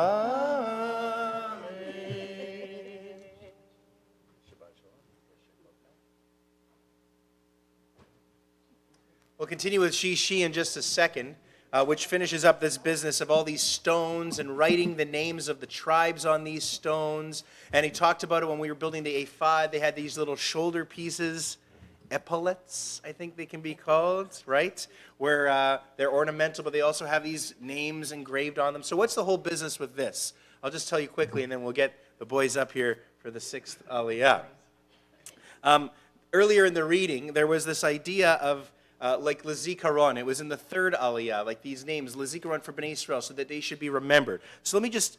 We'll continue with Shishi in just a second, which finishes up this business of all these stones and writing the names of the tribes on these stones. And he talked about it when we were building the ephod. They had these little shoulder pieces, epaulets, I think they can be called, right? Where they're ornamental, but they also have these names engraved on them. So what's the whole business with this? I'll just tell you quickly, and then we'll get the boys up here for the 6th Aliyah. Earlier in the reading, there was this idea of like Lezikaron. It was in the 3rd Aliyah, like these names, Lezikaron for Bnei Israel, so that they should be remembered. So let me just,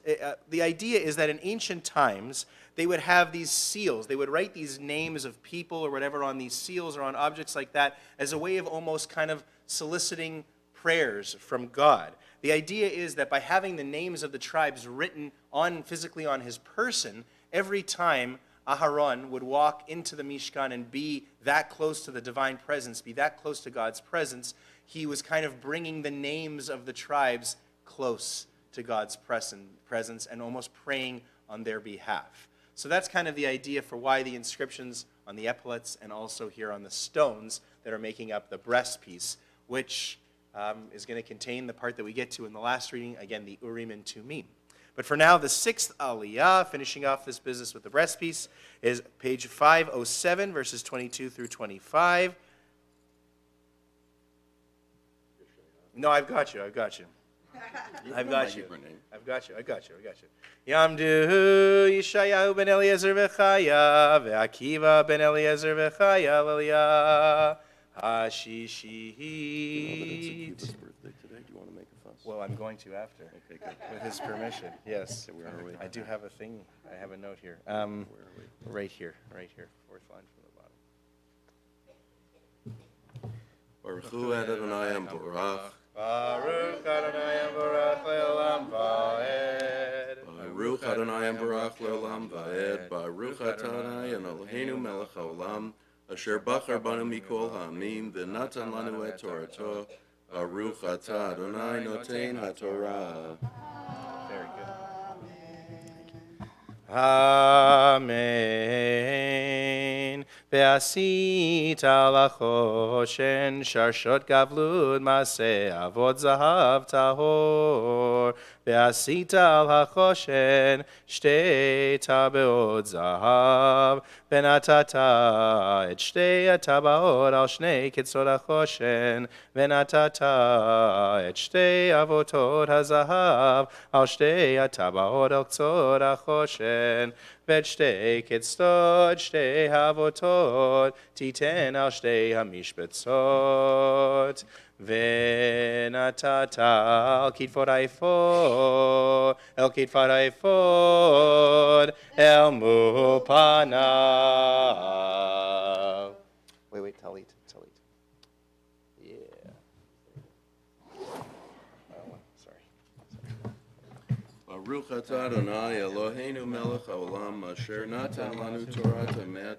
the idea is that in ancient times, they would have these seals. They would write these names of people or whatever on these seals or on objects like that as a way of almost kind of soliciting prayers from God. The idea is that by having the names of the tribes written on physically on his person, every time Aharon would walk into the Mishkan and be that close to the divine presence, be that close to God's presence, he was kind of bringing the names of the tribes close to God's presence and almost praying on their behalf. So that's kind of the idea for why the inscriptions on the epaulets and also here on the stones that are making up the breastpiece, which is going to contain the part that we get to in the last reading, again, the Urim and Tumim. But for now, the 6th Aliyah, finishing off this business with the breastpiece, is page 507, verses 22 through 25. No, I've got you. I've got you. Yamdu Yeshayahu ben Eliezer v'chaya, ve'Akiva ben Eliezer v'chaya, l'Aliyah hashishit. birthday today. Do you want to make a fuss? Well, I'm going to after. Okay, good. With his permission, yes. Okay, where are we? I do have a thing. I have a note here. Where are we? Right here. 4th line from the bottom. Baruch Hu Adonai Amborach. Baruch Adonai Amborach le'olam va'ed. Baruch Adonai Amborach le'olam va'ed. Baruch Adonai Eloheinu melech haolam, asher bachar banu mikol ha'amim, v'natan lanu et torato. Baruch atah Adonai noten haTorah. Very good. Amen. Ve'asita lachoshen sharshot gavlud maseh avod zahav tahor. Ve'asita al hachoshen shtei tabeot zahav. Venatata et shtei atabaot al shnei kitzot hachoshen. Venatata et shtei avotot hazahav al shtei atabaot al kitzot hachoshen. Vet shtei kitzot shtei havotot titen al shtei hamishbetzot. Venatata al kitfot haifod, el kitfot haifod, el mupanav. Wait, talit. Yeah. Oh, sorry. Baruch atah Adonai Eloheinu melech haolam asher natan lanu Torah emet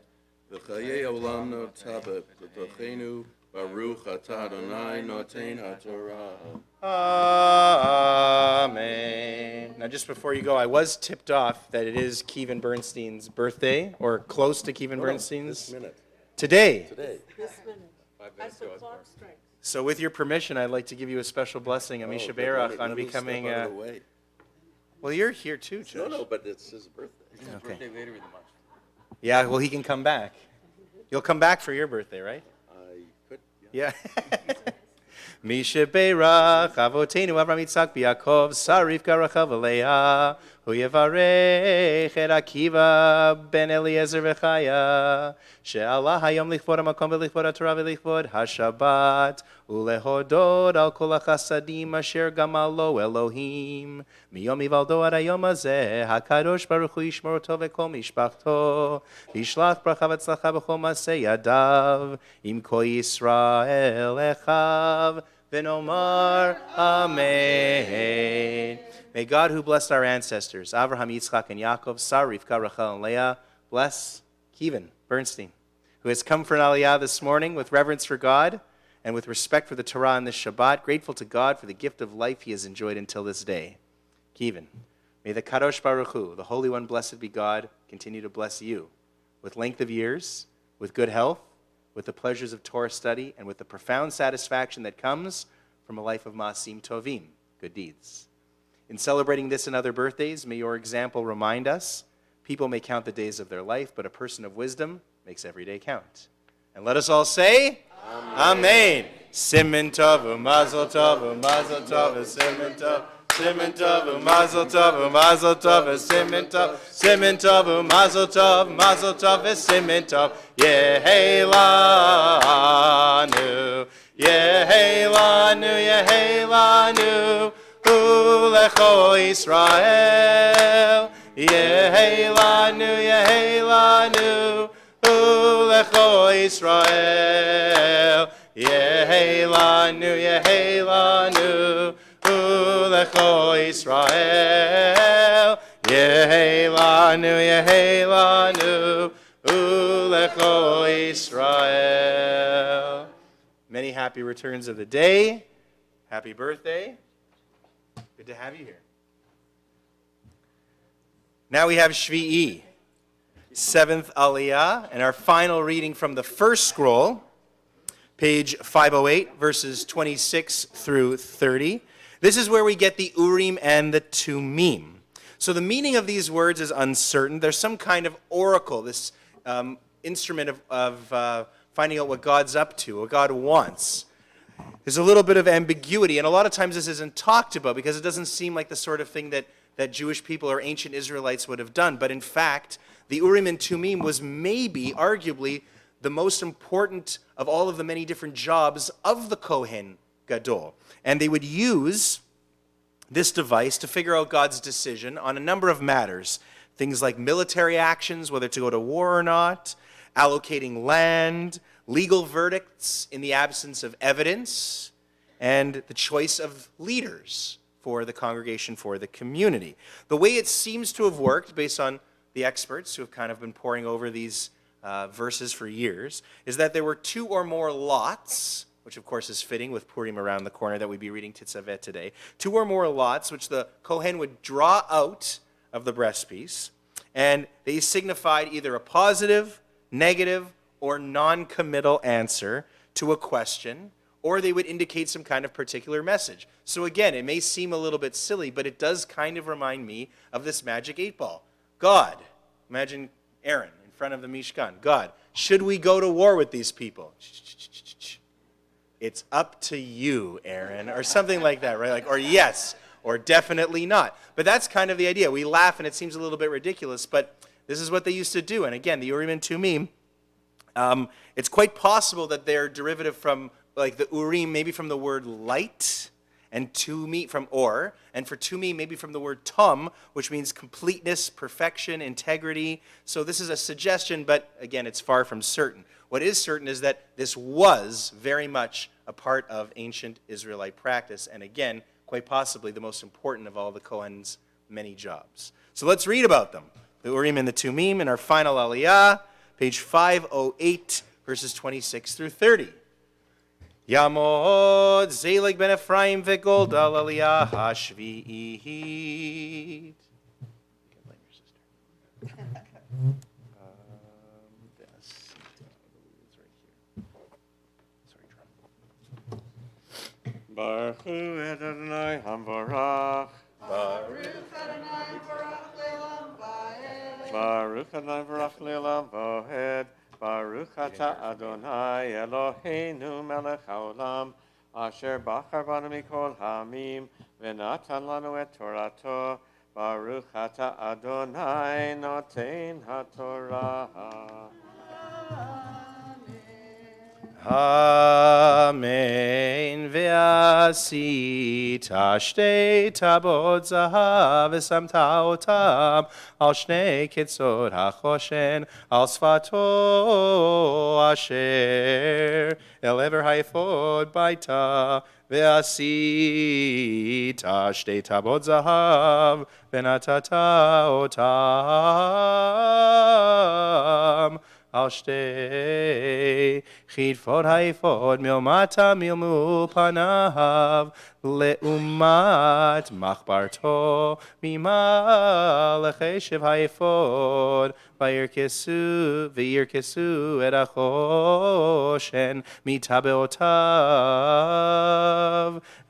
v'chayei olam notabet b'tochenu Baruch atah Adonai noten haTorah. Amen. Now, just before you go, I was tipped off that it is Kevin Bernstein's birthday, or close to Kevin Bernstein's. This minute. Today. This minute, as the clock strikes. So with your permission, I'd like to give you a special blessing, Amisha Berach, on becoming... well, you're here too, Josh. No, but it's his birthday. Okay. Yeah, well, he can come back. You'll come back for your birthday, right? I could, Yeah. Misha Beirach, Avotenu Avram Yitzchak B'Yakov, Sarivka Rachav Aleah, Hu Yevarech Et Akiva Ben Eliezer V'Chaya, She'Allah Hayom Lichvod HaMakom V'Lichvod HaTorah V'Lichvod HaShabbat, Ulehodod Al Kol HaChasadim Asher Gamalo Elohim, Miyom Ivaldo Ad Hayom Hazeh, HaKadosh Baruch Hu Yishmor Oto V'Kol Mishpachto, Yishlach Bracha V'Tzlacha B'Chol Maseh Yadav, Im Kol Yisrael Echav, V'nomar Amen. May God, who blessed our ancestors, Avraham, Yitzchak, and Yaakov, Sarah, Rivka, Rachel, and Leah, bless Kevin Bernstein, who has come for an aliyah this morning with reverence for God and with respect for the Torah and this Shabbat, grateful to God for the gift of life he has enjoyed until this day. Kevin, may the Kadosh Baruch Hu, the Holy One, blessed be God, continue to bless you with length of years, with good health, with the pleasures of Torah study, and with the profound satisfaction that comes from a life of Maasim Tovim, good deeds. In celebrating this and other birthdays, may your example remind us, people may count the days of their life, but a person of wisdom makes every day count. And let us all say, Amen. Siman tov, mazel tov, mazel tov, siman tov. Siman tov, mazel tov, mazel tov, siman tov. Siman tov, mazel tov, mazel tov, siman tov. Yehelanu, yehelanu, yehelanu. Ulecho Yisrael, yehelanu, yehelanu. Ulecho Yisrael, yehelanu, yehelanu. Ulecho Yisrael, yehelanu, yehelanu. Ulecho Yisrael. Many happy returns of the day. Happy birthday. Good to have you here. Now we have Shvi'i, 7th Aliyah, and our final reading from the first scroll, page 508, verses 26 through 30. This is where we get the Urim and the Tumim. So the meaning of these words is uncertain. There's some kind of oracle, this instrument of finding out what God's up to, what God wants. There's a little bit of ambiguity, and a lot of times this isn't talked about because it doesn't seem like the sort of thing that Jewish people or ancient Israelites would have done. But in fact, the Urim and Tumim was maybe, arguably, the most important of all of the many different jobs of the Kohen Gadol. And they would use this device to figure out God's decision on a number of matters. Things like military actions, whether to go to war or not, allocating land, legal verdicts in the absence of evidence, and the choice of leaders for the congregation, for the community. The way it seems to have worked, based on the experts who have kind of been poring over these verses for years, is that there were 2 or more lots, which of course is fitting with Purim around the corner that we'd be reading Tetzave today, 2 or more lots which the Kohen would draw out of the breastpiece, and they signified either a positive, negative, or non-committal answer to a question, or they would indicate some kind of particular message. So again, it may seem a little bit silly, but it does kind of remind me of this magic 8-ball. God, imagine Aaron in front of the Mishkan. God, should we go to war with these people? It's up to you, Aaron, or something like that, right? Like, or yes, or definitely not. But that's kind of the idea. We laugh and it seems a little bit ridiculous, but this is what they used to do. And again, the Urim and Tumim, it's quite possible that they're derivative from, like the Urim, maybe from the word light, and Tumim from or, and for Tumim, maybe from the word tum, which means completeness, perfection, integrity. So this is a suggestion, but again, it's far from certain. What is certain is that this was very much a part of ancient Israelite practice, and again, quite possibly the most important of all the Kohen's many jobs. So let's read about them. The Urim and the Tumim in our final Aliyah, page 508, verses 26 through 30. Yamod Zelig ben Ephraim v'Golda Aliyah hashvi'it. Baruch Hu Adonai Hamvarach. Baruch Adonai Baruch Le'olam Va'ed. Baruch Adonai Baruch Le'olam Va'ed. Baruch Ata Adonai Eloheinu Melech HaOlam Asher Bachar Banu Mikol Hamim V'natan Lanu Et Torato. Baruch Ata Adonai Noten HaTorah. Amen. Ve'asita shtei tabot zahav v'samta otam al shnei kitzot hachoshen al sfato asher el ever haifod baita ve'asita shtei tabot zahav v'natata otam al shtei chidfod haifod milmata milmu panav leumat machbarto mima lecheshev haifod v'yirkesu et achoshen mitabeotav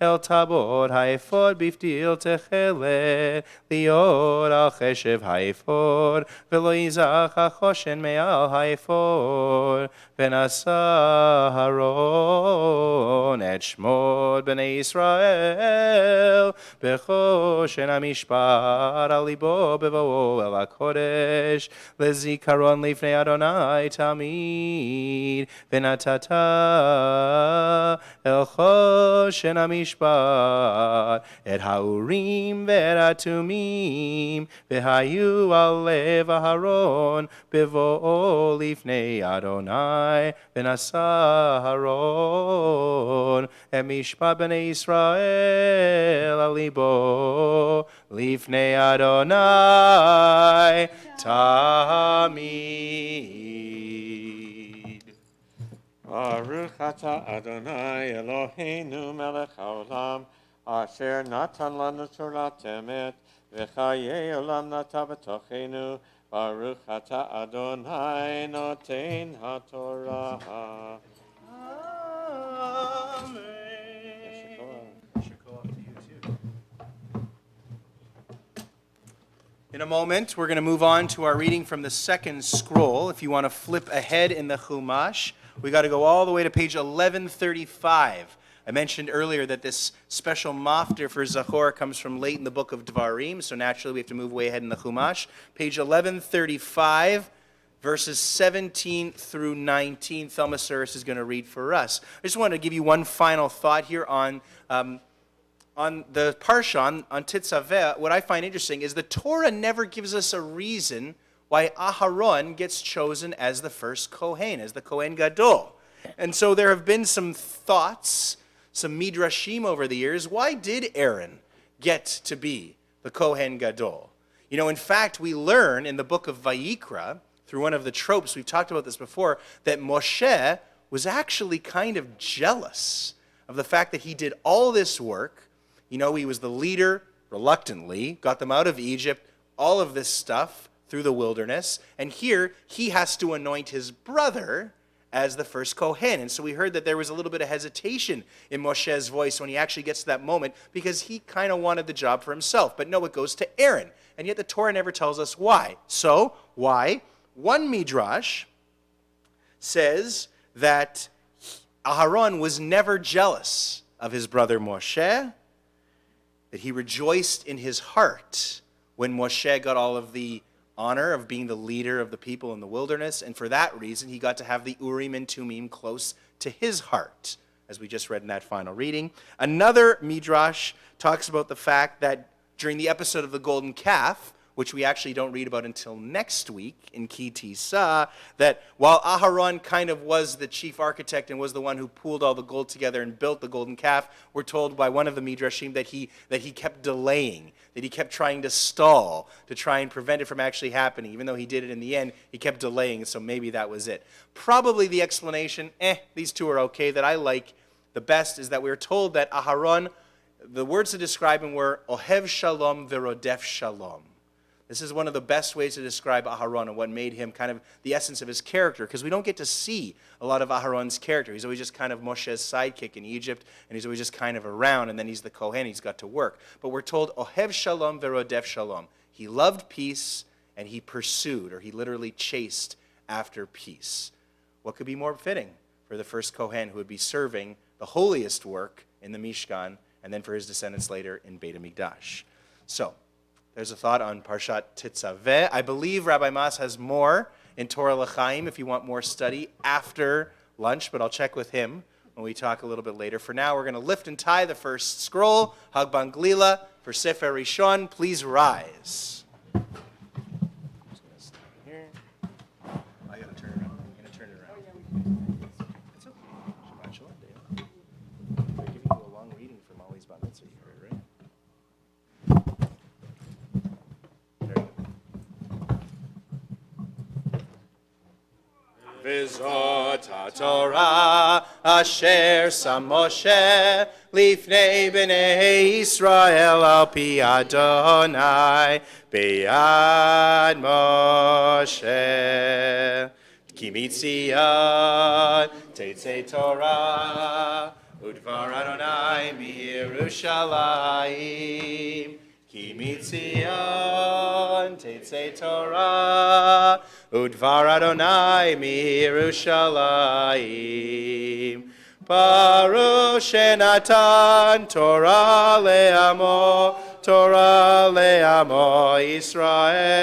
el tabot haifod bifdil techele liot al cheshev haifod v'lo yizach achoshen me'al haifod v'nasa haron et shmod b'nei Yisrael b'choshen hamishpat al libo b'vo'o el hakodesh lezikaron lifnei Adonai tamid v'natata el choshen hamishpat et ha'urim ve'et ha'tumim v'hayu al lev Aharon b'vo'o lifnei Adonai v'nasa Haron et mishpat b'nei Yisrael al libo lifnei Adonai tamid. Baruch Ata Adonai Eloheinu Melech HaOlam Asher Natan Lanu Torat Emet V'chayei Olam Nata B'tochenu Baruch Ata Adonai Noten HaTorah. In a moment, we're going to move on to our reading from the second scroll. If you want to flip ahead in the Chumash, we got to go all the way to page 1135. I mentioned earlier that this special maftir for Zachor comes from late in the book of Dvarim, so naturally we have to move way ahead in the Chumash. Page 1135, verses 17 through 19, Thelma Suris is going to read for us. I just wanted to give you one final thought here on the Parsha, on Tetzave. What I find interesting is the Torah never gives us a reason why Aharon gets chosen as the first Kohen, as the Kohen Gadol. And so there have been some thoughts, some midrashim over the years. Why did Aaron get to be the Kohen Gadol? You know, in fact, we learn in the book of Vayikra, through one of the tropes, we've talked about this before, that Moshe was actually kind of jealous of the fact that he did all this work. You know, he was the leader, reluctantly, got them out of Egypt, all of this stuff through the wilderness. And here, he has to anoint his brother as the first Kohen. And so we heard that there was a little bit of hesitation in Moshe's voice when he actually gets to that moment, because he kind of wanted the job for himself. But no, it goes to Aaron. And yet the Torah never tells us why. So, why? One midrash says that Aharon was never jealous of his brother Moshe, that he rejoiced in his heart when Moshe got all of the honor of being the leader of the people in the wilderness, and for that reason he got to have the Urim and Tumim close to his heart, as we just read in that final reading. Another midrash talks about the fact that during the episode of the golden calf, which we actually don't read about until next week in Ki Tisa, that while Aharon kind of was the chief architect and was the one who pooled all the gold together and built the golden calf, we're told by one of the Midrashim that he kept delaying, that he kept trying to stall to try and prevent it from actually happening. Even though he did it in the end, he kept delaying, so maybe that was it. Probably the explanation, these two are okay, that I like the best is that we're told that Aharon, the words to describe him were Ohev Shalom Verodef Shalom. This is one of the best ways to describe Aharon and what made him kind of the essence of his character, because we don't get to see a lot of Aharon's character. He's always just kind of Moshe's sidekick in Egypt, and he's always just kind of around, and then he's the Kohen, he's got to work. But we're told Ohev Shalom Verodef Shalom. He loved peace, and he pursued, or he literally chased after peace. What could be more fitting for the first Kohen who would be serving the holiest work in the Mishkan, and then for his descendants later in Beit HaMikdash. So, there's a thought on Parshat Tetzave. I believe Rabbi Mas has more in Torah L'chaim if you want more study after lunch, but I'll check with him when we talk a little bit later. For now, we're going to lift and tie the first scroll, Hagban Glila, for Sefer Rishon. Please rise. I'm just going to stand here. I got to turn it around. I'm going to turn it around. It's okay. Shabbat Shalom, Dave. They're giving you a long reading from Molly's Bat Mitzvah, you heard, right? V'zot HaTorah asher sam Moshe lifnei b'nei Yisrael al pi Adonai b'yad Moshe ki mitzion tetzei Torah udvar Adonai miYerushalayim Ki mitzion tetzei Torah udvar Adonai miYerushalayim Baruch shenatan Torah le'amo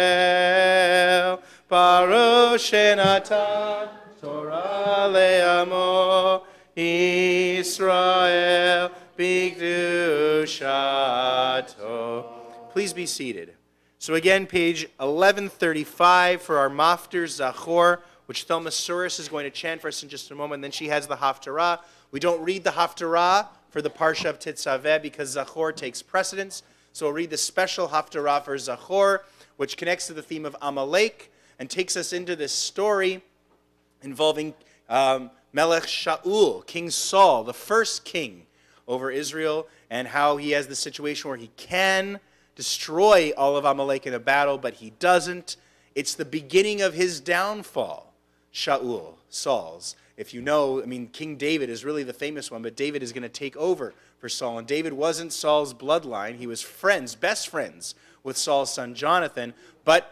Yisrael Baruch shenatan Torah le'amo Yisrael b'kedushato. Please be seated. So again, page 1135 for our Maftir Zachor, which Thelma Suris is going to chant for us in just a moment. And then she has the Haftarah. We don't read the Haftarah for the Parsha of Tetzaveh because Zachor takes precedence. So we'll read the special Haftarah for Zachor, which connects to the theme of Amalek and takes us into this story involving Melech Shaul, King Saul, the first king over Israel, and how he has the situation where he can destroy all of Amalek in a battle, but he doesn't. It's the beginning of his downfall, Saul's. If you know, King David is really the famous one, but David is going to take over for Saul. And David wasn't Saul's bloodline. He was best friends with Saul's son Jonathan, but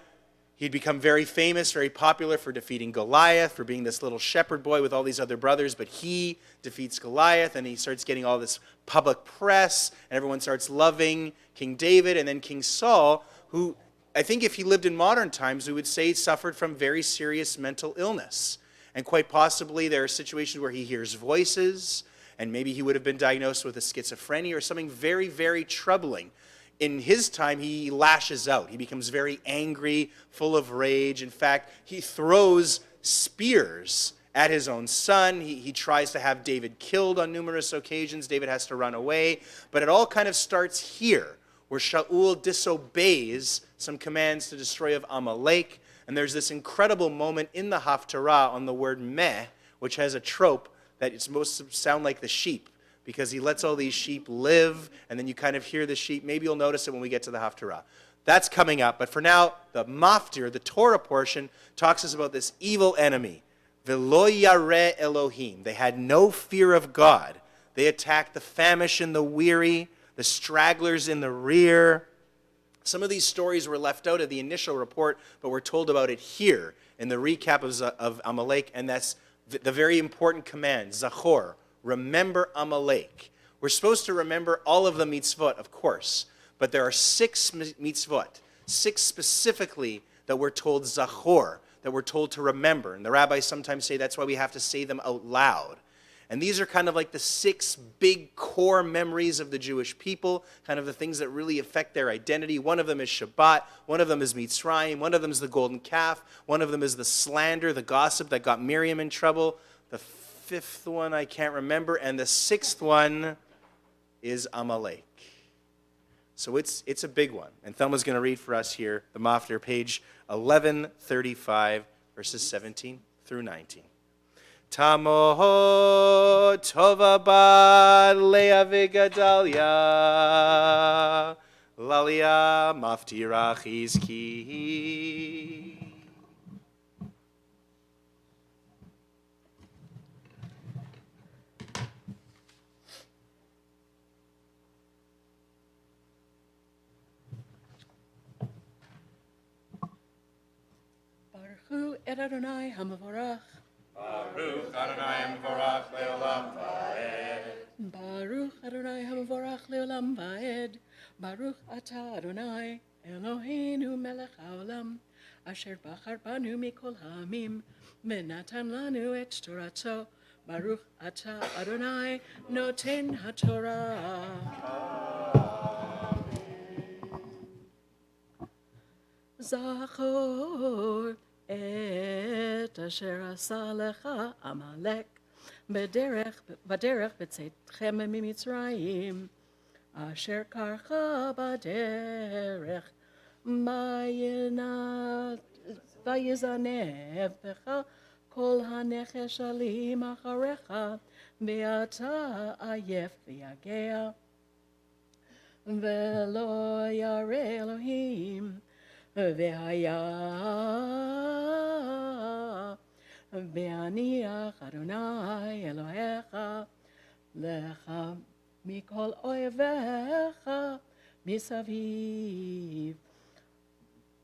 he'd become very famous, very popular for defeating Goliath, for being this little shepherd boy with all these other brothers, but he defeats Goliath, and he starts getting all this public press, and everyone starts loving King David, and then King Saul, who I think if he lived in modern times, we would say suffered from very serious mental illness. And quite possibly there are situations where he hears voices, and maybe he would have been diagnosed with a schizophrenia or something very, very troubling. In his time, he lashes out. He becomes very angry, full of rage. In fact, he throws spears at his own son. He tries to have David killed on numerous occasions. David has to run away. But it all kind of starts here, where Shaul disobeys some commands to destroy of Amalek. And there's this incredible moment in the Haftarah on the word meh, which has a trope that it's supposed to sound like the sheep, because he lets all these sheep live, and then you kind of hear the sheep. Maybe you'll notice it when we get to the Haftarah. That's coming up. But for now, the Maftir, the Torah portion, talks us about this evil enemy. V'lo yareh Elohim. They had no fear of God. They attacked the famished and the weary, the stragglers in the rear. Some of these stories were left out of the initial report, but we're told about it here in the recap of Amalek, and that's the very important command, Zachor. Remember Amalek. We're supposed to remember all of the mitzvot, of course, but there are 6 mitzvot, 6 specifically that we're told Zachor, that we're told to remember. And the rabbis sometimes say that's why we have to say them out loud. And these are kind of like the 6 big core memories of the Jewish people, kind of the things that really affect their identity. One of them is Shabbat, one of them is Mitzrayim, one of them is the golden calf, one of them is the slander, the gossip that got Miriam in trouble. The 5th one I can't remember, and the 6th one is Amalek. So it's a big one. And Thelma's going to read for us here, the Maftir, page 1135, verses 17 through 19. Tamo tova bad Leah v'Gedalia, Lalia Maftirach Chizki. Baruch et Adonai hamavorach. Baruch Adonai Mevorach Leolam Vaed. Baruch Adonai hamavorach leolam vaed. Baruch atah Adonai Eloheinu melech haolam. Asher bachar banu mikol ha'amim. Venatan lanu et torato. Baruch atah Adonai noten haTorah. Zachor et asher asa lecha Amalek bederech b'tzeitchem mimitzrayim asher karcha baderech vayizanev becha kol hanechesh alim acharecha ve'ata ayef v'yagea ve'lo yareh Elohim Ve'haya ve'aniach Adonai Elohecha lecha mikol oevecha misaviv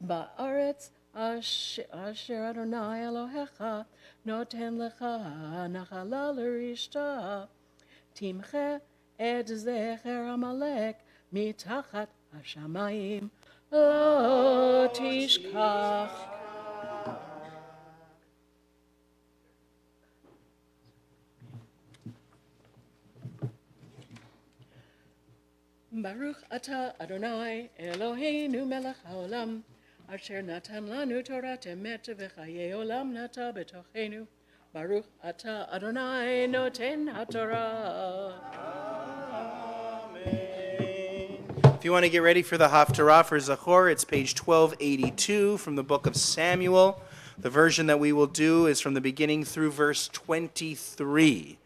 ba'aretz asher Adonai Elohecha noten lecha nachala l'rishta timche et zecher Amalek mitachat hashamayim lo tishkach. Baruch atah Adonai Eloheinu melech haolam asher natan lanu Torah emet v'chayei olam nata betochenu. Baruch atah Adonai noten haTorah. If you want to get ready for the Haftarah for Zachor, it's page 1282 from the book of Samuel. The version that we will do is from the beginning through verse 23.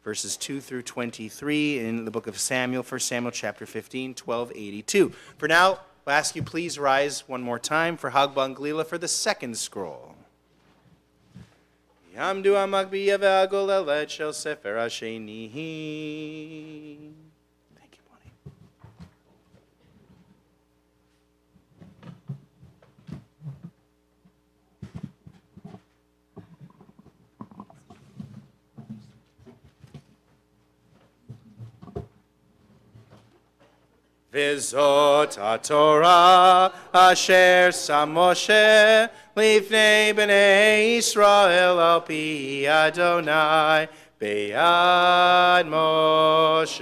Verses 2 through 23 in the book of Samuel, 1 Samuel chapter 15, 1282. For now, we'll ask you please rise one more time for Hagbah Glila for the second scroll. Yamdu Amagbiya ve'agolelet shel Sefer Hasheni. Thank you, Bonnie. V'zot haTorah asher sam Moshe lifnei b'nei Yisrael al pi Adonai be'ad Moshe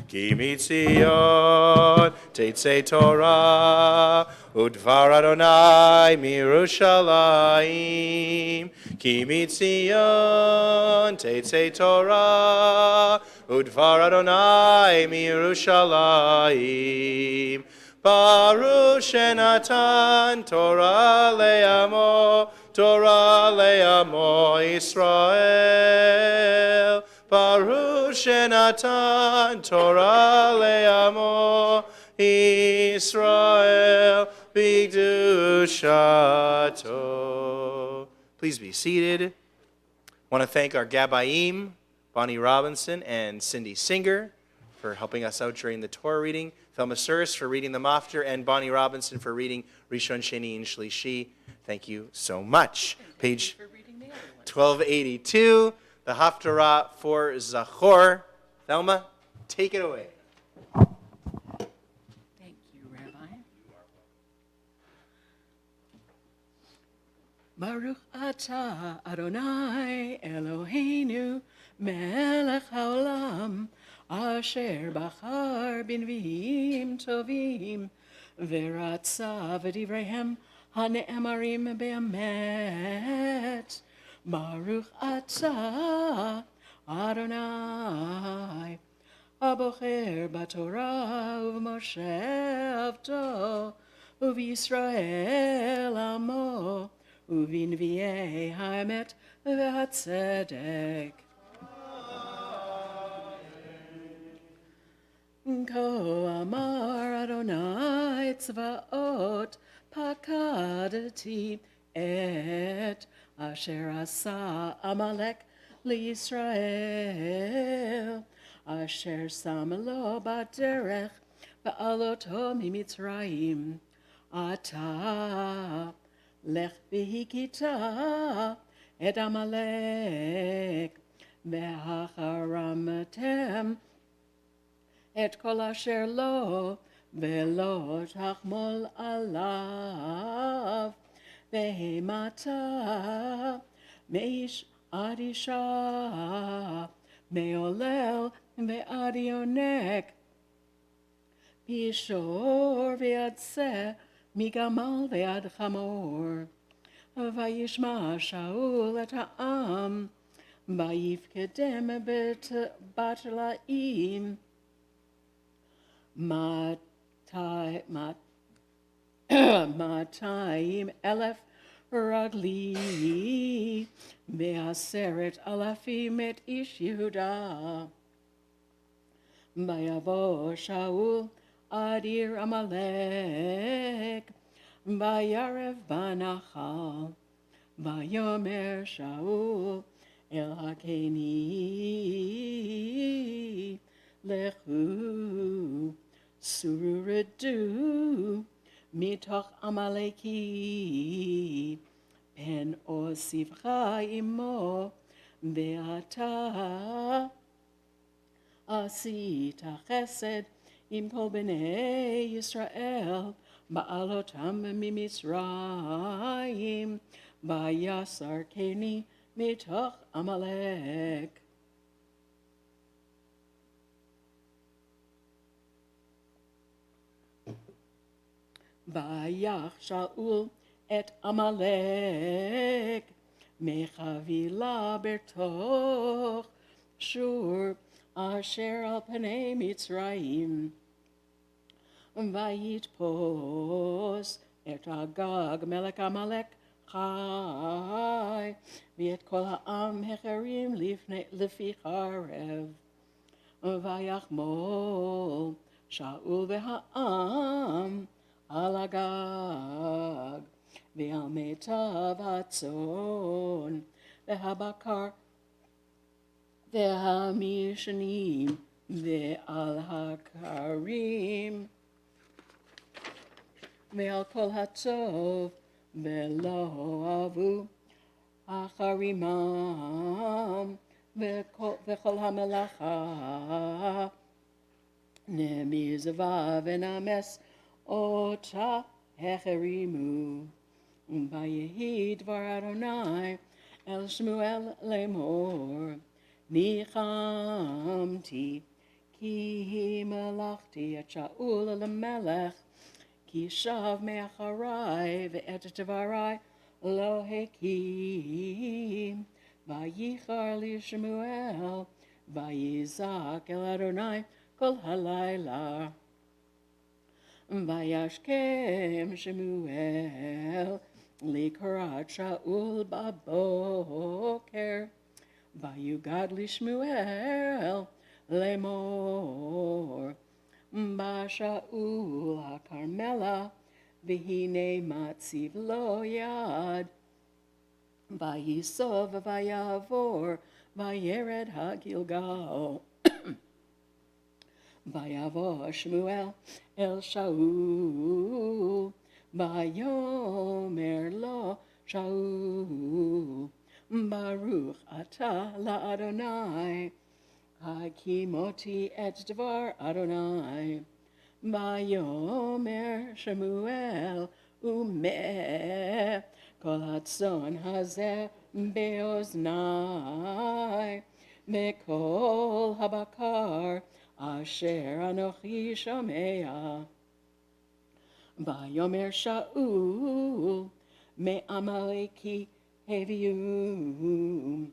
ki mitzion tetzei Torah udvar Adonai mirushalayim ki mitzion tetzei Torah udvar Adonai mirushalayim Baruch shenatan Torah le'amo Israel Baruch shenatan Torah le'amo Israel b'kedushato. Please be seated. I want to thank our Gabayim, Bonnie Robinson and Cindy Singer, for helping us out during the Torah reading. Thelma Suris for reading the Maftir, and Bonnie Robinson for reading Rishon, Sheni, and Shlishi. Thank you so much. Page 1282, the Haftarah for Zachor. Thelma, take it away. Thank you, Rabbi. Baruch atah Adonai Eloheinu melech haolam asher bachar b'nviim tovim v'ratza v'divreihem hane'emarim be'emet. Baruch atah Adonai הבוחר בתורה ובמשה עבדו ובישראל עמו ובנביאי האמת והצדק. כה אמר אדוני צבאות פקדתי את אשר עשה עמלק לישראל אשר שם לו בדרך בעלותו ממצרים. אתה לך והכית את עמלק והחרמתם את כל אשר לו ולא תחמול עליו והימת מאיש עד אישה מעולל ועד יונק, מישור ועד שא, מגמל ועד חמור. וישמע שאול את העם, ויפקדם בתלאים. 200,000 רגלי, ו10,000 את איש יהודה. ויבוא שאול עד עיר עמלק, וירב בנחל. ויאמר שאול אל הקני, לכו סורו רדו מתוך עמלקי, פן אוסיפך עמו, ואתה עשית חסד עם כל בני ישראל, בעלותם ממצרים, ויסרקני מתוך עמלק. ויח שאול את עמלק מחבילה בתוך שור אשר על פני מצרים. ויתפוס את אגג מלך עמלק חי, ואת כל העם החרים לפי חרב. ויחמול שאול והעם על הגג, ועל מיטב הצאן, והבקר, והמשנים, ועל הכרים, ועל כל הטוב, ולא אהבו אחרימם, וכל המלאכה, נמזבח ונמס, אותה החרימו. ויהי דבר אדוני אל שמואל לאמור, ניחמתי כי מלכתי את שאול למלך, כי שב מאחרי ואת דברי לא הקים. וייחר לי שמואל ויזעק אל אדוני כל הלילה. וישכם שמואל לקראת שאול בבוקר, ויוגד לשמואל לאמור, בא שאול הכרמלה, והנה מציב לו יד. וייסוב ויעבור, וירד הגלגל. ויבוא שמואל אל שאול, ויאמר לו שאול, ברוך אתה לאדוני, הקימותי את דבר אדוני. ויאמר שמואל, ומה כל הצאן הזה באוזני, וכל הבקר אשר אנוכי שומע. ויאמר שאול מעמלקי הביאום,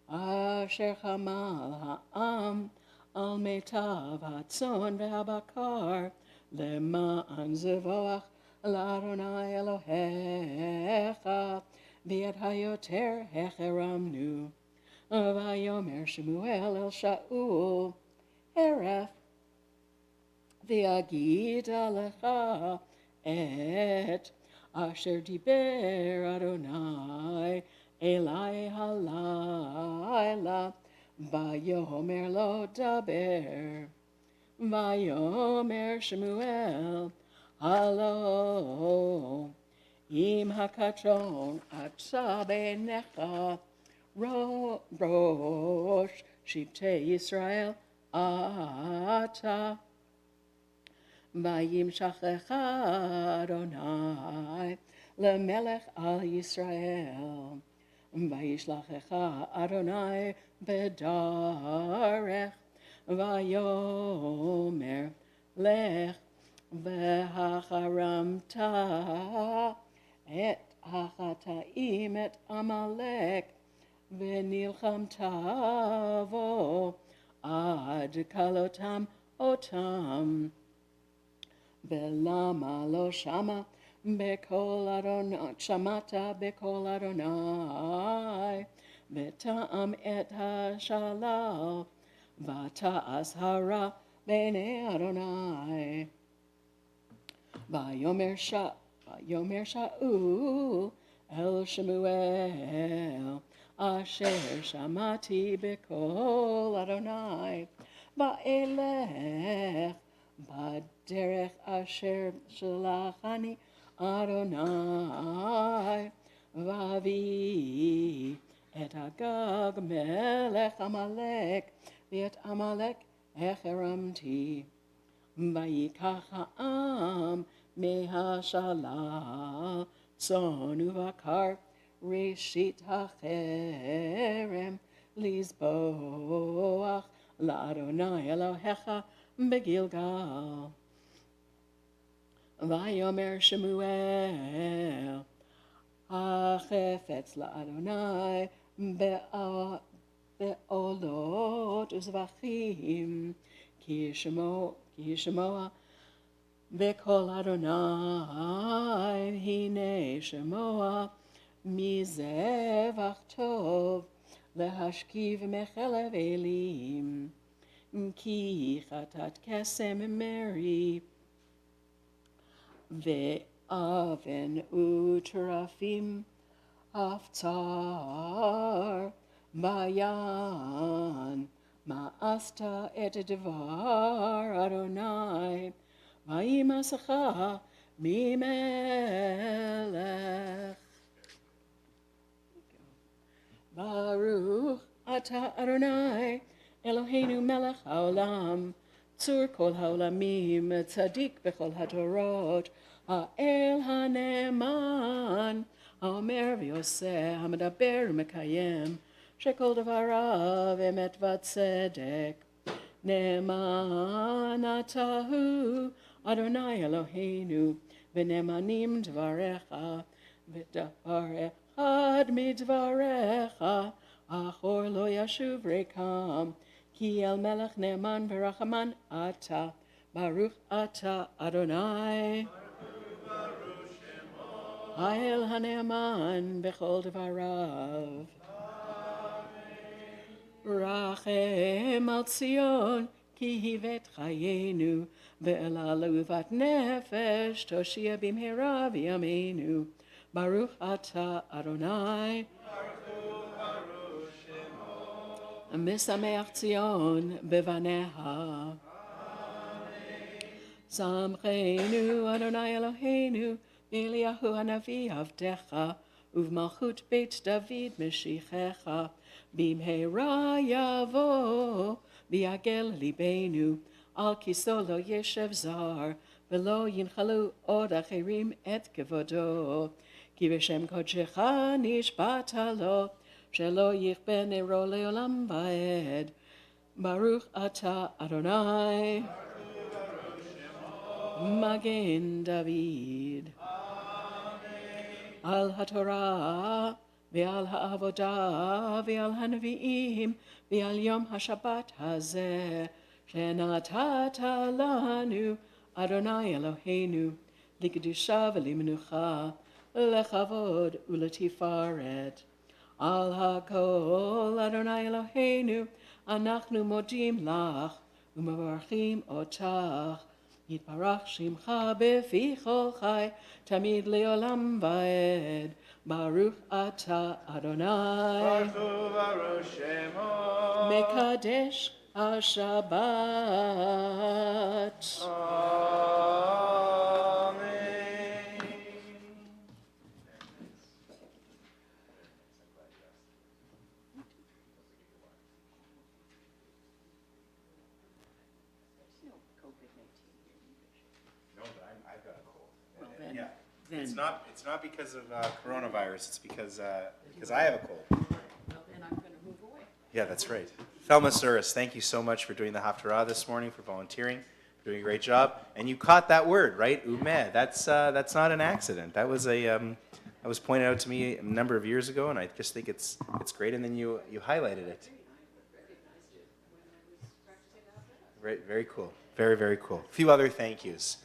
אשר חמל העם על מיטב הצאן והבקר, למען זבוח לאדוני אלוהיך, ואת היותר החרמנו. ויאמר שמואל אל שאול, הרף, ויגיד לך את אשר דיבר אדוני אלי הלילה. ויאמר לו דבר. ויאמר שמואל, הלא אם הקטון אתה בעיניך ראש שבטי ישראל אתה. וימשכך אדוני למלך על ישראל, וישלחך אדוני בדרך, ויאמר לך והחרמת את החטאים את עמלק, ונלחמת בו עד כלותם אותם. ולמה לא שמעת בקול אדוני, וטעם את השלל, ותעש הרע בעיני אדוני. ויאמר שאול אל שמואל, אשר שמעתי בקול אדוני, ואלך בדרך אשר שלחני אדוני, ואביא את אגג מלך עמלק, ואת עמלק החרמתי. ויקח העם מהשלל צאן ובקר, ראשית החרם, לזבוח לאדוני אלוהיך בגילגל. ויאמר שמואל, החפץ לאדוני בעולות וזבחים, כי ישמוע בקול אדוני, הנה שמוע מזבח טוב, להשכיב מחלב אלים, כי חטאת קסם מרי, ואבן וטרפים הפצר ביין. מאסת את דבר אדוני, וימסך ממלך. ברוך אתה אדוני אלוהינו מלך העולם, צור כל העולמים, צדיק בכל התורות, האל הנאמן, האומר ועושה, המדבר ומקיים, שכל דבריו אמת וצדק. נאמן אתה הוא אדוני אלוהינו, ונאמנים דבריך, ודבר אחד מדבריך אחור לא ישוב ריקם, כי אל מלך נאמן ורחמן אתה. ברוך אתה אדוני, האל הנאמן בכל דבריו. רחם על ציון, כי הבאת חיינו, ואל עלובת נפש תושיע במהרה בימינו. ברוך אתה אדוני, משמח ציון בבניה. שמחנו אדוני אלוהינו באליהו הנביא עבדך, ובמלכות בית דוד משיחך. במהרה יבוא ויגל ליבנו, על כיסו לא ישב זר, ולא ינחלו עוד אחרים את כבודו. כי בשם קודשך נשבעת לו, שלא יכבה נרו לעולם ועד. ברוך אתה אדוני, מגן דוד. על התורה ועל העבודה ועל הנביאים ועל יום השבת הזה, שנתת לנו, אדוני אלוהינו, לקדושה ולמנוחה, לכבוד ולתפארת. על הכל, אדוני אלוהינו, אנחנו מודים לך ומברכים אותך. יתברך שמך בפי כל חי, תמיד לעולם ועד. ברוך אתה אדוני, ברוך הוא ברוך שמו, מקדש השבת. אמן. No, but I've got a cold. Well, then- Yeah. then- It's not because of coronavirus. It's because I have a cold. Well, then I'm going to move away. Yeah, that's right. Thelma Suris, thank you so much for doing the Haftarah this morning, for volunteering, for doing a great job. And you caught that word, right? Umeh. That's not an accident. That was that was pointed out to me a number of years ago, and I just think it's great. And then you highlighted it. Right, very cool. Very, very cool. A few other thank yous.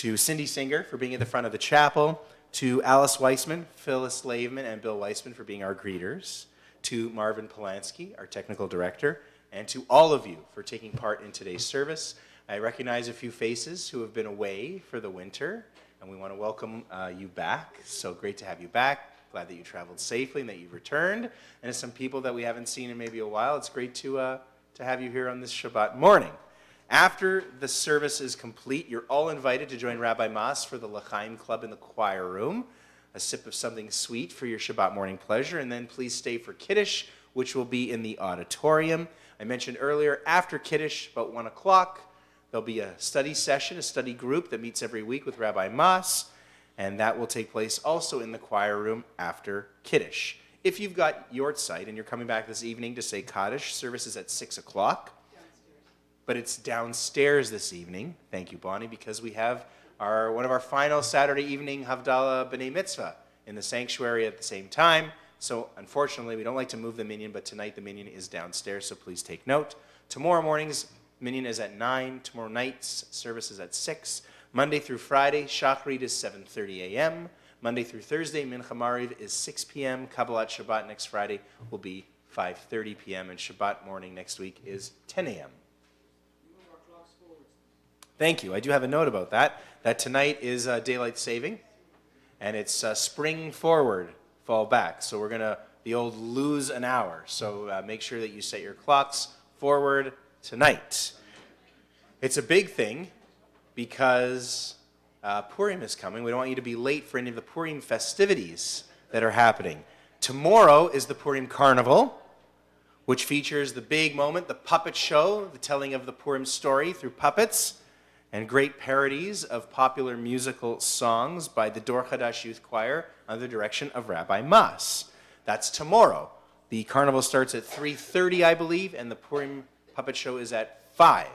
To Cindy Singer for being at the front of the chapel, to Alice Weissman, Phyllis Laveman, and Bill Weissman for being our greeters, to Marvin Polanski, our technical director, and to all of you for taking part in today's service. I recognize a few faces who have been away for the winter, and we want to welcome you back. So great to have you back. Glad that you traveled safely and that you returned. And to some people that we haven't seen in maybe a while, it's great to have you here on this Shabbat morning. After the service is complete, you're all invited to join Rabbi Mas for the L'chaim Club in the choir room. A sip of something sweet for your Shabbat morning pleasure, and then please stay for Kiddush, which will be in the auditorium. I mentioned earlier, after Kiddush, about 1 o'clock, there'll be a study session, a study group that meets every week with Rabbi Mas, and that will take place also in the choir room after Kiddush. If you've got Yortzeit and you're coming back this evening to say Kaddish, service is at 6 o'clock. But it's downstairs this evening, thank you, Bonnie, because we have one of our final Saturday evening Havdalah B'nai Mitzvah in the sanctuary at the same time. So unfortunately, we don't like to move the Minyan, but tonight the Minyan is downstairs, so please take note. Tomorrow morning's Minyan is at 9. Tomorrow night's service is at 6. Monday through Friday, Shachrit is 7:30 a.m. Monday through Thursday, Mincha Mariv is 6 p.m. Kabbalat Shabbat next Friday will be 5:30 p.m. And Shabbat morning next week is 10 a.m. Thank you. I do have a note about that. That tonight is daylight saving, and it's spring forward, fall back. So we're going to, the old lose an hour. So make sure that you set your clocks forward tonight. It's a big thing because Purim is coming. We don't want you to be late for any of the Purim festivities that are happening. Tomorrow is the Purim Carnival, which features the big moment, the puppet show, the telling of the Purim story through puppets, and great parodies of popular musical songs by the Dor Chadash Youth Choir under the direction of Rabbi Mas. That's tomorrow. The carnival starts at 3:30, I believe, and the Purim puppet show is at 5.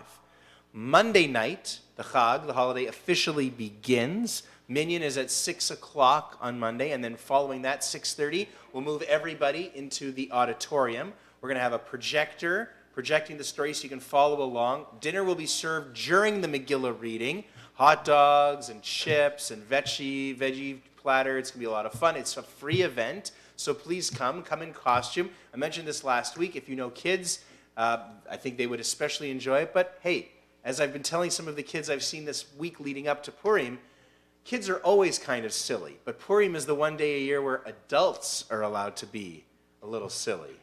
Monday night, the Chag, the holiday, officially begins. Minyan is at 6 o'clock on Monday, and then following that, 6:30, we'll move everybody into the auditorium. We're going to have a projector projecting the story so you can follow along. Dinner will be served during the Megillah reading. Hot dogs and chips and veggie platter. It's going to be a lot of fun. It's a free event, so please come in costume. I mentioned this last week. If you know kids, I think they would especially enjoy it. But hey, as I've been telling some of the kids I've seen this week leading up to Purim, kids are always kind of silly. But Purim is the one day a year where adults are allowed to be a little silly,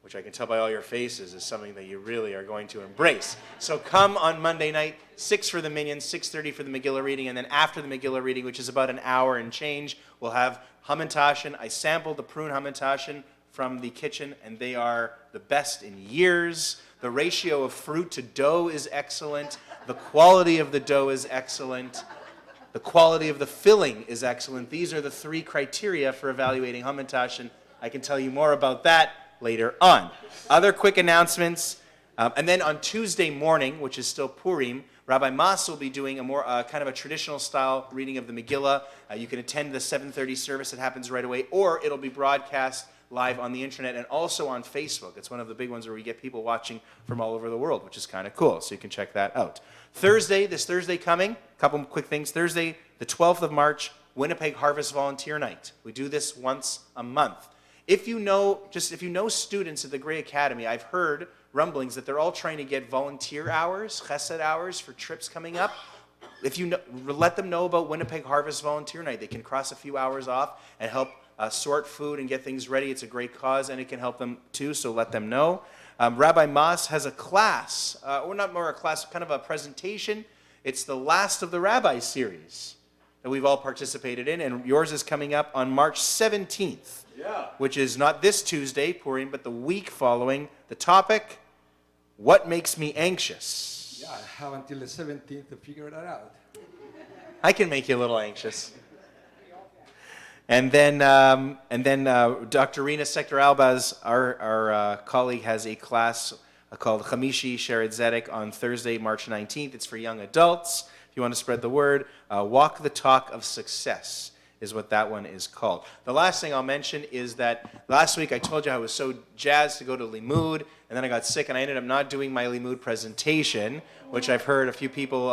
which I can tell by all your faces is something that you really are going to embrace. So come on Monday night, 6 for the Minyan, 6:30 for the Megillah reading, and then after the Megillah reading, which is about an hour and change, we'll have Hamantashen. I sampled the prune Hamantashen from the kitchen, and they are the best in years. The ratio of fruit to dough is excellent. The quality of the dough is excellent. The quality of the filling is excellent. These are the 3 criteria for evaluating Hamantash, and I can tell you more about that later on. Other quick announcements, and then on Tuesday morning, which is still Purim, Rabbi Mas will be doing a more kind of a traditional style reading of the Megillah. You can attend the 7:30 service that happens right away, or it'll be broadcast live on the internet and also on Facebook. It's one of the big ones where we get people watching from all over the world, which is kind of cool, so you can check that out. This Thursday coming, a couple quick things. Thursday, the 12th of March, Winnipeg Harvest Volunteer Night. We do this once a month. If you know students at the Gray Academy, I've heard rumblings that they're all trying to get volunteer hours, chesed hours for trips coming up. If you know, let them know about Winnipeg Harvest Volunteer Night. They can cross a few hours off and help sort food and get things ready. It's a great cause, and it can help them too, so let them know. Rabbi Mas has a class, or not more a class, kind of a presentation. It's the Last of the Rabbis series that we've all participated in, and yours is coming up on March 17th, which is not this Tuesday, Purim, but the week following. The topic, what makes me anxious? Yeah, I have until the 17th to figure that out. I can make you a little anxious. And then Dr. Rina Sector-Albaz, our colleague, has a class called Chamishi Shered Zedek on Thursday, March 19th. It's for young adults. If you want to spread the word, Walk the Talk of Success is what that one is called. The last thing I'll mention is that last week I told you I was so jazzed to go to Limud, and then I got sick and I ended up not doing my Limud presentation, which I've heard a few people,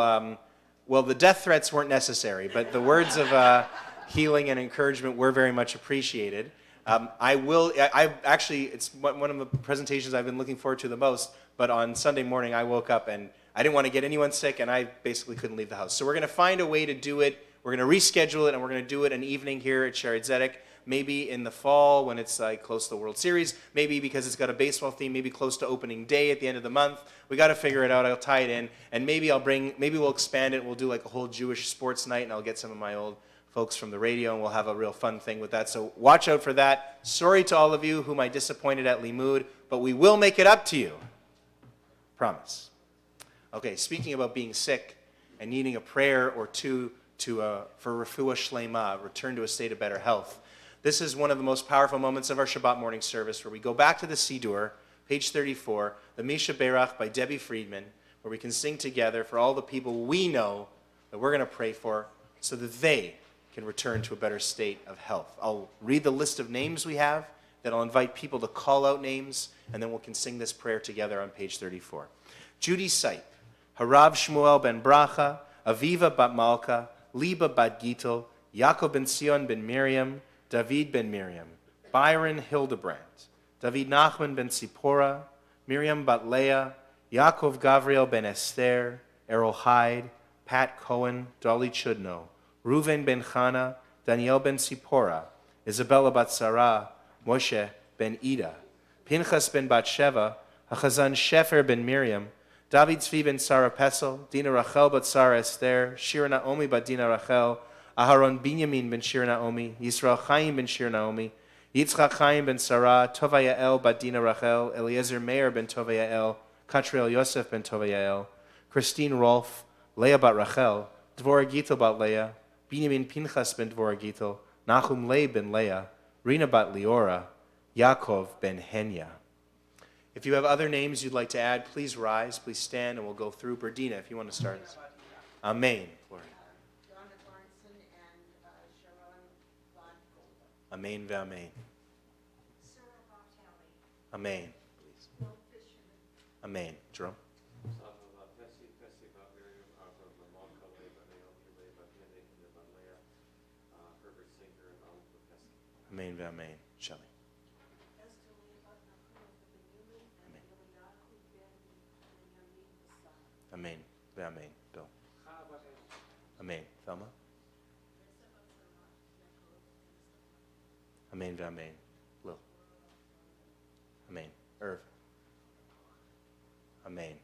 well, the death threats weren't necessary, but the words of healing and encouragement were very much appreciated. It's one of the presentations I've been looking forward to the most, but on Sunday morning I woke up and I didn't want to get anyone sick and I basically couldn't leave the house. So we're going to find a way to do it. We're going to reschedule it and we're going to do it an evening here at Shered Zedek, maybe in the fall when it's like close to the World Series, maybe because it's got a baseball theme, maybe close to opening day at the end of the month. We got to figure it out. I'll tie it in, and maybe we'll expand it. We'll do like a whole Jewish sports night, and I'll get some of my old folks from the radio, and we'll have a real fun thing with that. So watch out for that. Sorry to all of you whom I disappointed at Limud, but we will make it up to you. Promise. Okay, speaking about being sick and needing a prayer or two for refuah shlema, return to a state of better health. This is one of the most powerful moments of our Shabbat morning service, where we go back to the Sidur, page 34, the Misha Berach by Debbie Friedman, where we can sing together for all the people we know that we're going to pray for so that they can return to a better state of health. I'll read the list of names we have, then I'll invite people to call out names, and then we can sing this prayer together on page 34. Judy Sipe, Harav Shmuel ben Bracha, Aviva bat Malka, Liba bat Gittel, Yaakov ben Sion ben Miriam, David ben Miriam, Byron Hildebrandt, David Nachman ben Sipora, Miriam bat Leah, Yaakov Gavriel ben Esther, Errol Hyde, Pat Cohen, Dolly Chudno, Reuven ben Chana, Daniel ben Sipora, Isabella bat Sarah, Moshe ben Ida, Pinchas ben Batsheva, Hachazan Shefer ben Miriam, David Tzvi ben Sarah Pesel, Dina Rachel bat Sarah Esther, Shira Naomi bat Dina Rachel, Aharon Binyamin ben Shir Naomi, Yisrael Chaim ben Shir Naomi, Yitzchak Chaim ben Sarah, Tova Yael bat Dina Rachel, Eliezer Meir ben Tova Yael, Katriel Yosef ben Tova Yael, Christine Rolf, Leah bat Rachel, Dvorah Gittel bat Leah, Binyamin Pinchas ben Dvorah Gittel, Nachum Leib ben Leah, Rina bat Leora, Yaakov ben Henya. If you have other names you'd like to add, please rise, please stand, and we'll go through. Berdina, if you want to start. Amen. Lord. Donna Lawrenson and Sharon Von Golda. Amen ve'amen. Sarah Bartali. Amen. Please. Bill Fisherman. Amen. Jerome. Amen ve'amen. Shelley. Amen. Amen. Bill. Amen. Thelma. Amen. Amen. Lil. Amen. Irv. Amen.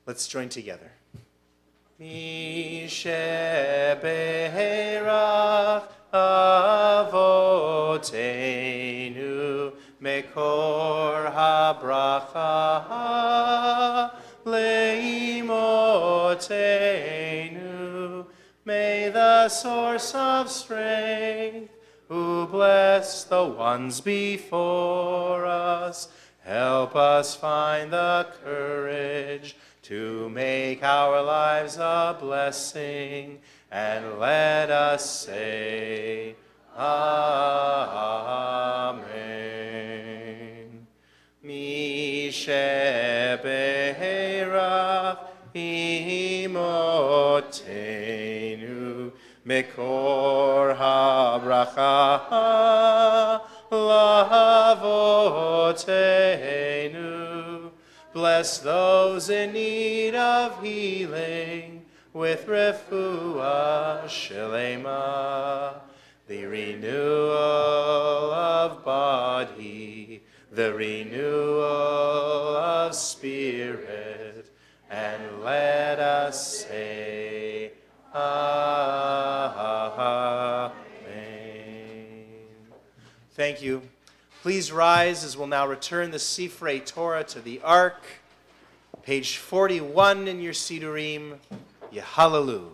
Let's join together. Misheberach Avotenu Mekor habracha leimotenu source of strength, who bless the ones before us. Help us find the courage to make our lives a blessing, and let us say, Amen. Misheberach imotenu Mekor habracha lavotenu. Bless those in need of healing with refuah shelema, the renewal of body, the renewal of spirit, and let us say, Amen. Thank you. Please rise as we'll now return the Sifrei Torah to the Ark. Page 41 in your Sidurim. Yehalelu.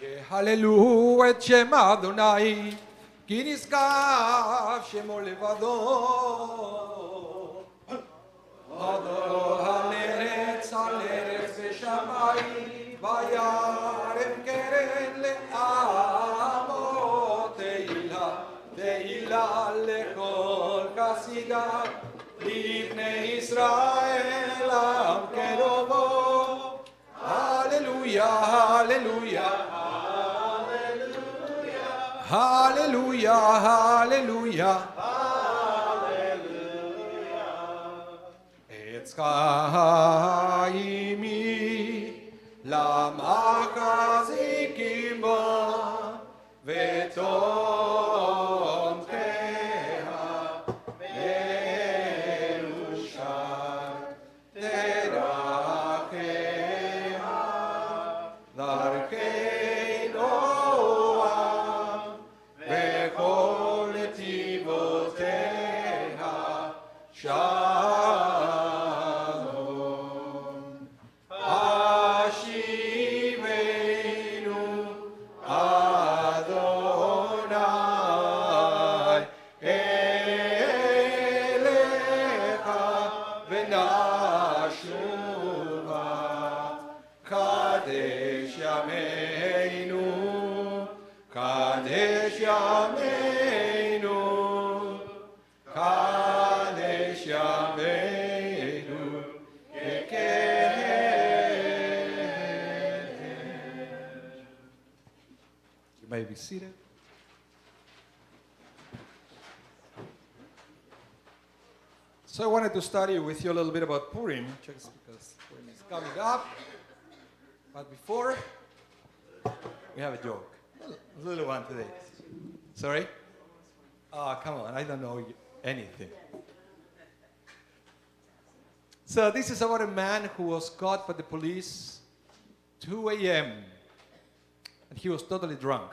יהללו את שם אדוני, כי נשגב שמו לבדו. אדו על ארץ ושמיים, וירם קרן לעמו. תהילה לכל חסידיו, לבני ישראל עם קרובו. הללויה, הללויה, הללויה, הללויה, עץ חיימי למחזיקים בו, ותומכיה מאושר תרחמה דרכי נועם וכל נתיבותיה שלום. השיבנו אדוני אליך ונשובה. קדש ימינו, קדש ימינו, קדש ימינו, You may be seated. So I wanted to study with you a little bit about Purim, just because Purim is coming up. But before, we have a joke. A little one today. Sorry? Oh, come on, I don't know anything. So this is about a man who was caught by the police 2 a.m. and he was totally drunk.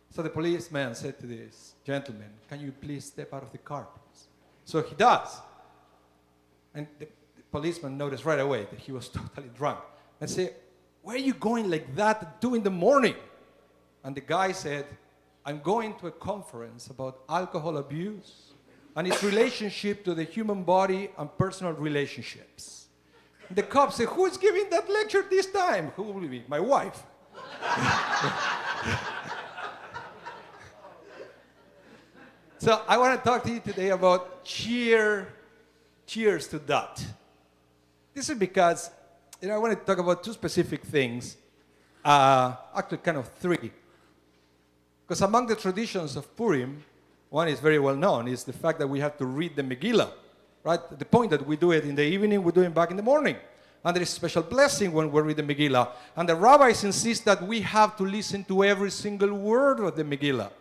So the policeman said to this gentleman, "Can you please step out of the car, please?" So he does. And the policeman noticed right away that he was totally drunk and said, "Where are you going like that at 2 in the morning?" And the guy said, "I'm going to a conference about alcohol abuse and its relationship to the human body and personal relationships." The cop said, "Who's giving that lecture this time?" "Who will be? My wife." So I want to talk to you today about cheers to that. This is because I want to talk about two specific things, actually kind of three. Because among the traditions of Purim, one is very well known, is the fact that we have to read the Megillah, right? The point that we do it in the evening, we do it back in the morning. And there is a special blessing when we read the Megillah. And the rabbis insist that we have to listen to every single word of the Megillah.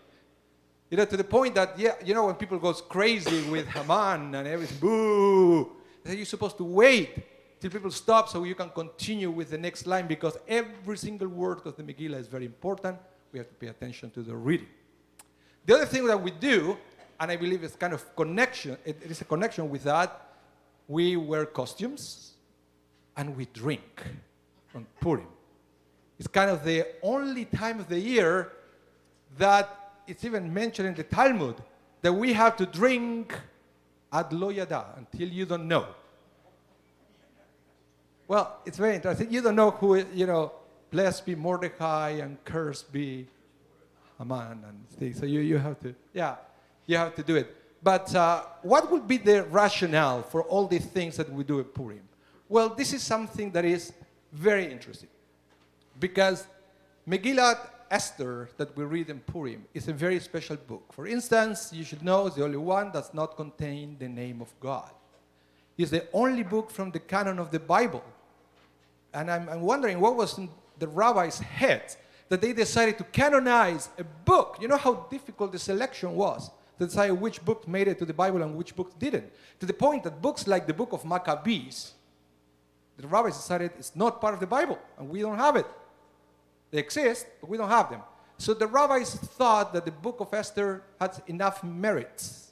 To the point that, when people go crazy with Haman and everything, boo, you're supposed to wait till people stop so you can continue with the next line, because every single word of the Megillah is very important. We have to pay attention to the reading. The other thing that we do, and I believe it's kind of connection, it is a connection with that, we wear costumes and we drink on Purim. It's kind of the only time of the year that it's even mentioned in the Talmud that we have to drink ad lo yada, until you don't know. Well, it's very interesting. You don't know who, blessed be Mordecai and cursed be Haman and things. So you have to, you have to do it. But what would be the rationale for all these things that we do at Purim? Well, this is something that is very interesting. Because Megillat Esther that we read in Purim is a very special book. For instance, you should know it's the only one that does not contain the name of God. It's the only book from the canon of the Bible. And I'm wondering what was in the rabbi's head that they decided to canonize a book. You know how difficult the selection was to decide which book made it to the Bible and which book didn't. To the point that books like the book of Maccabees, the rabbis decided it's not part of the Bible and we don't have it. They exist, but we don't have them. So the rabbis thought that the book of Esther had enough merits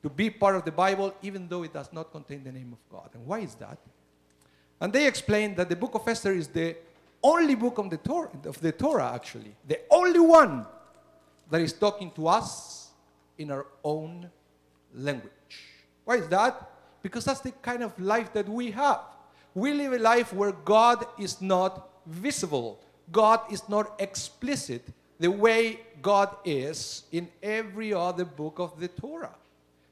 to be part of the Bible, even though it does not contain the name of God. And why is that? And they explained that the book of Esther is the only book of the Torah, actually. The only one that is talking to us in our own language. Why is that? Because that's the kind of life that we have. We live a life where God is not visible. God is not explicit the way God is in every other book of the Torah.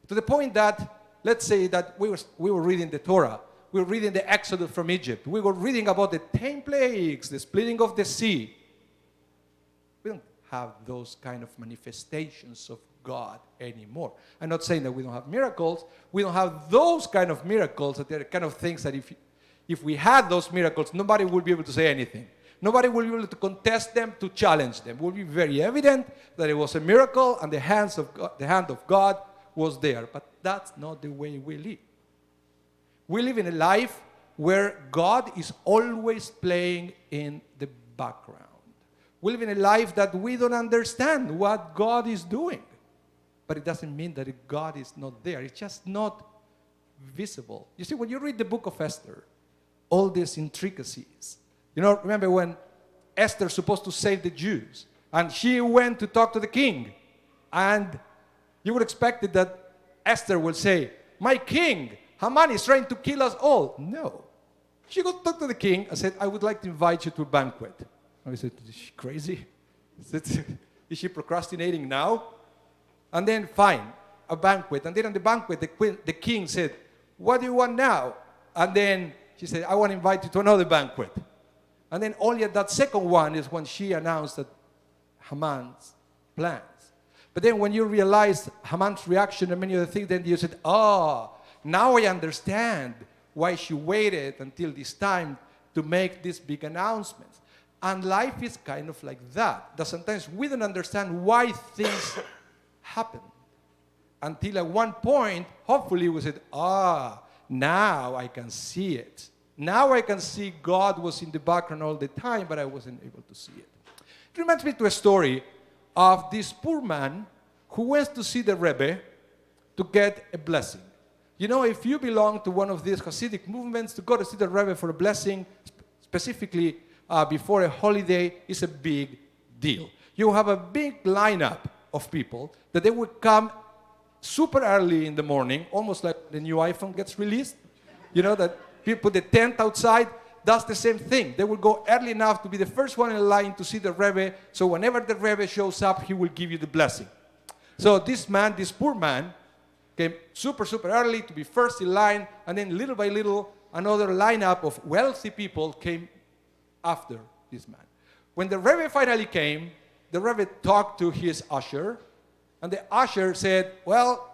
To the point that, let's say that we were reading the Torah. We were reading the Exodus from Egypt. We were reading about the 10 plagues, the splitting of the sea. We don't have those kind of manifestations of God anymore. I'm not saying that we don't have miracles. We don't have those kind of miracles, that they're kind of things that if we had those miracles, nobody would be able to say anything. Nobody will be able to contest them, to challenge them. It will be very evident that it was a miracle and the hand of God was there. But that's not the way we live. We live in a life where God is always playing in the background. We live in a life that we don't understand what God is doing. But it doesn't mean that God is not there. It's just not visible. You see, when you read the book of Esther, all these intricacies, remember when Esther's supposed to save the Jews, and she went to talk to the king, and you would expect it that Esther will say, "My king, Haman is trying to kill us all." No. She go talk to the king and said, "I would like to invite you to a banquet." And he said, "Is she crazy? Is she procrastinating now?" And then, fine, a banquet. And then on the banquet, the king said, "What do you want now?" And then she said, "I want to invite you to another banquet." And then only at that second one is when she announced that Haman's plans. But then when you realize Haman's reaction and many other things, then you said, now I understand why she waited until this time to make these big announcements. And life is kind of like that. That sometimes we don't understand why things happen. Until at one point, hopefully we said, now I can see it. Now I can see God was in the background all the time, but I wasn't able to see it. It reminds me to a story of this poor man who went to see the Rebbe to get a blessing. If you belong to one of these Hasidic movements, to go to see the Rebbe for a blessing, specifically before a holiday, is a big deal. You have a big lineup of people that they would come super early in the morning, almost like the new iPhone gets released. That people put the tent outside. That's the same thing. They will go early enough to be the first one in line to see the Rebbe, so whenever the Rebbe shows up, he will give you the blessing. So this poor man, came super, super early to be first in line, and then little by little, another lineup of wealthy people came after this man. When the Rebbe finally came, the Rebbe talked to his usher, and the usher said, "Well,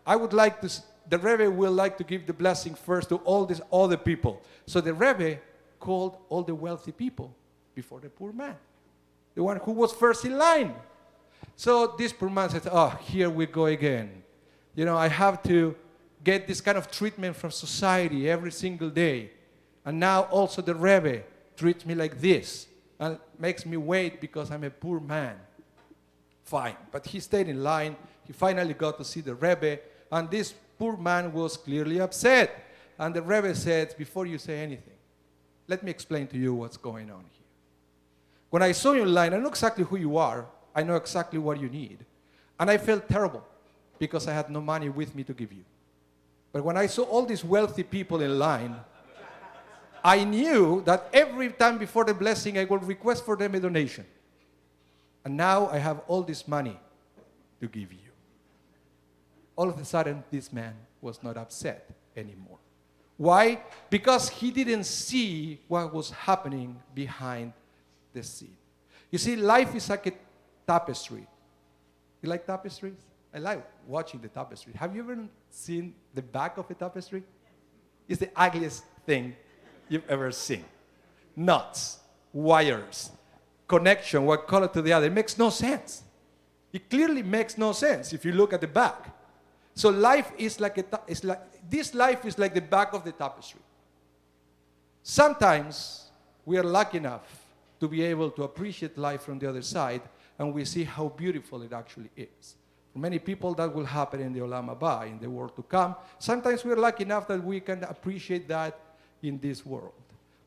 the Rebbe will like to give the blessing first to all these other people." So the Rebbe called all the wealthy people before the poor man, the one who was first in line. So this poor man said, here we go again. I have to get this kind of treatment from society every single day. And now also the Rebbe treats me like this and makes me wait because I'm a poor man. Fine. But he stayed in line. He finally got to see the Rebbe. And this poor man was clearly upset. And the Rebbe said, "Before you say anything, let me explain to you what's going on here. When I saw you in line, I know exactly who you are. I know exactly what you need. And I felt terrible because I had no money with me to give you. But when I saw all these wealthy people in line, I knew that every time before the blessing, I would request for them a donation. And now I have all this money to give you. All of a sudden, this man was not upset anymore. Why? Because he didn't see what was happening behind the scene. You see, life is like a tapestry. You like tapestries? I like watching the tapestry. Have you ever seen the back of a tapestry? It's the ugliest thing you've ever seen. Knots, wires, connection, one color to the other. It makes no sense. It clearly makes no sense if you look at the back. So life is this life is like the back of the tapestry. Sometimes we are lucky enough to be able to appreciate life from the other side, and we see how beautiful it actually is. For many people, that will happen in the Olam Haba, in the world to come. Sometimes we are lucky enough that we can appreciate that in this world.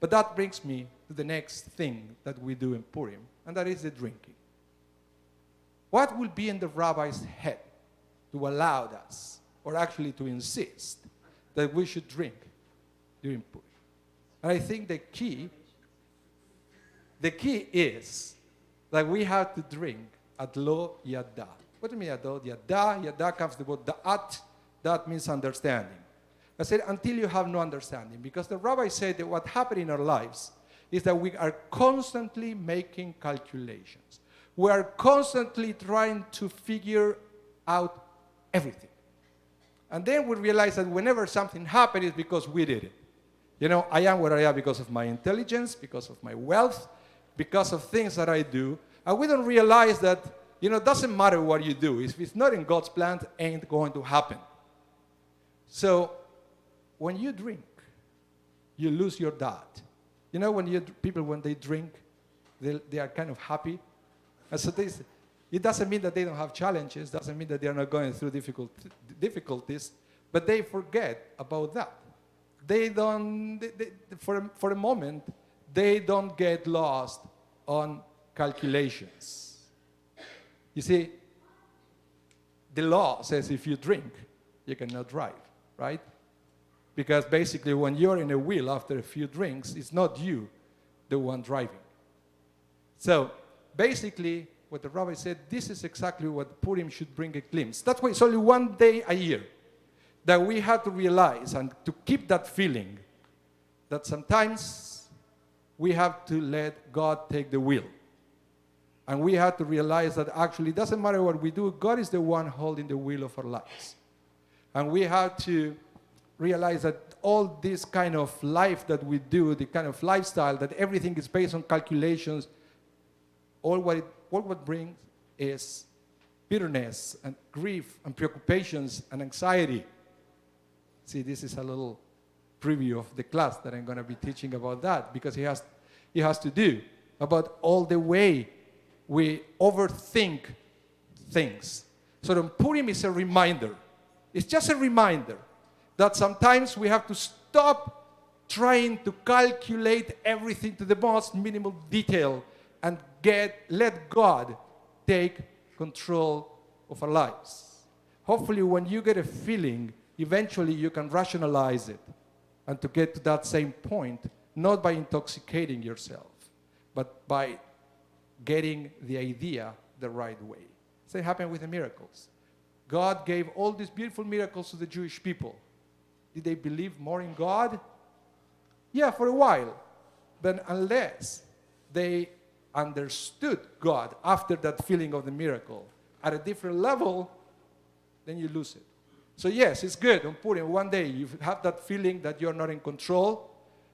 But that brings me to the next thing that we do in Purim, and that is the drinking. What will be in the rabbi's head to allow us, or actually to insist, that we should drink during Purim? And I think the key is that we have to drink at lo yada. What do you mean lo yada? Yada comes from the word da'at. That means understanding. I said until you have no understanding, because the rabbi said that what happened in our lives is that we are constantly making calculations. We are constantly trying to figure out everything. And then we realize that whenever something happens, it's because we did it. You know, I am where I am because of my intelligence, because of my wealth, because of things that I do. And we don't realize that, you know, it doesn't matter what you do. If it's not in God's plan, it ain't going to happen. So when you drink, you lose your dot. You know, when they drink, they are kind of happy. And so it doesn't mean that they don't have challenges, doesn't mean that they are not going through difficulties, but they forget about that. For a moment, they don't get lost on calculations. You see, the law says if you drink, you cannot drive, right? Because basically when you're in a wheel after a few drinks, it's not you, the one driving. So basically, what the rabbi said, this is exactly what Purim should bring a glimpse. That's why it's only one day a year that we have to realize and to keep that feeling that sometimes we have to let God take the wheel. And we have to realize that actually it doesn't matter what we do, God is the one holding the wheel of our lives. And we have to realize that all this kind of life that we do, the kind of lifestyle, that everything is based on calculations, all what brings is bitterness and grief and preoccupations and anxiety. See, this is a little preview of the class that I'm going to be teaching about that, because he has to do about all the way we overthink things. So the Purim is a reminder. It's just a reminder that sometimes we have to stop trying to calculate everything to the most minimal detail and let God take control of our lives. Hopefully when you get a feeling, eventually you can rationalize it and to get to that same point, not by intoxicating yourself, but by getting the idea the right way. Same happened with the miracles. God gave all these beautiful miracles to the Jewish people. Did they believe more in God? Yeah, for a while. But unless they understood God after that feeling of the miracle at a different level, then you lose it. So yes, it's good on Purim. One day you have that feeling that you're not in control,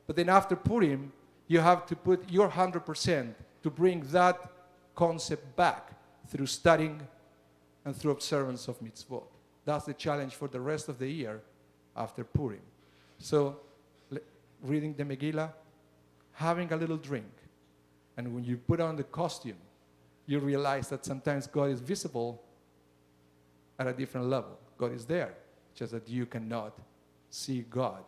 but then after Purim, you have to put your 100% to bring that concept back through studying and through observance of mitzvot. That's the challenge for the rest of the year after Purim. So reading the Megillah, having a little drink, and when you put on the costume, you realize that sometimes God is visible at a different level. God is there, just that you cannot see God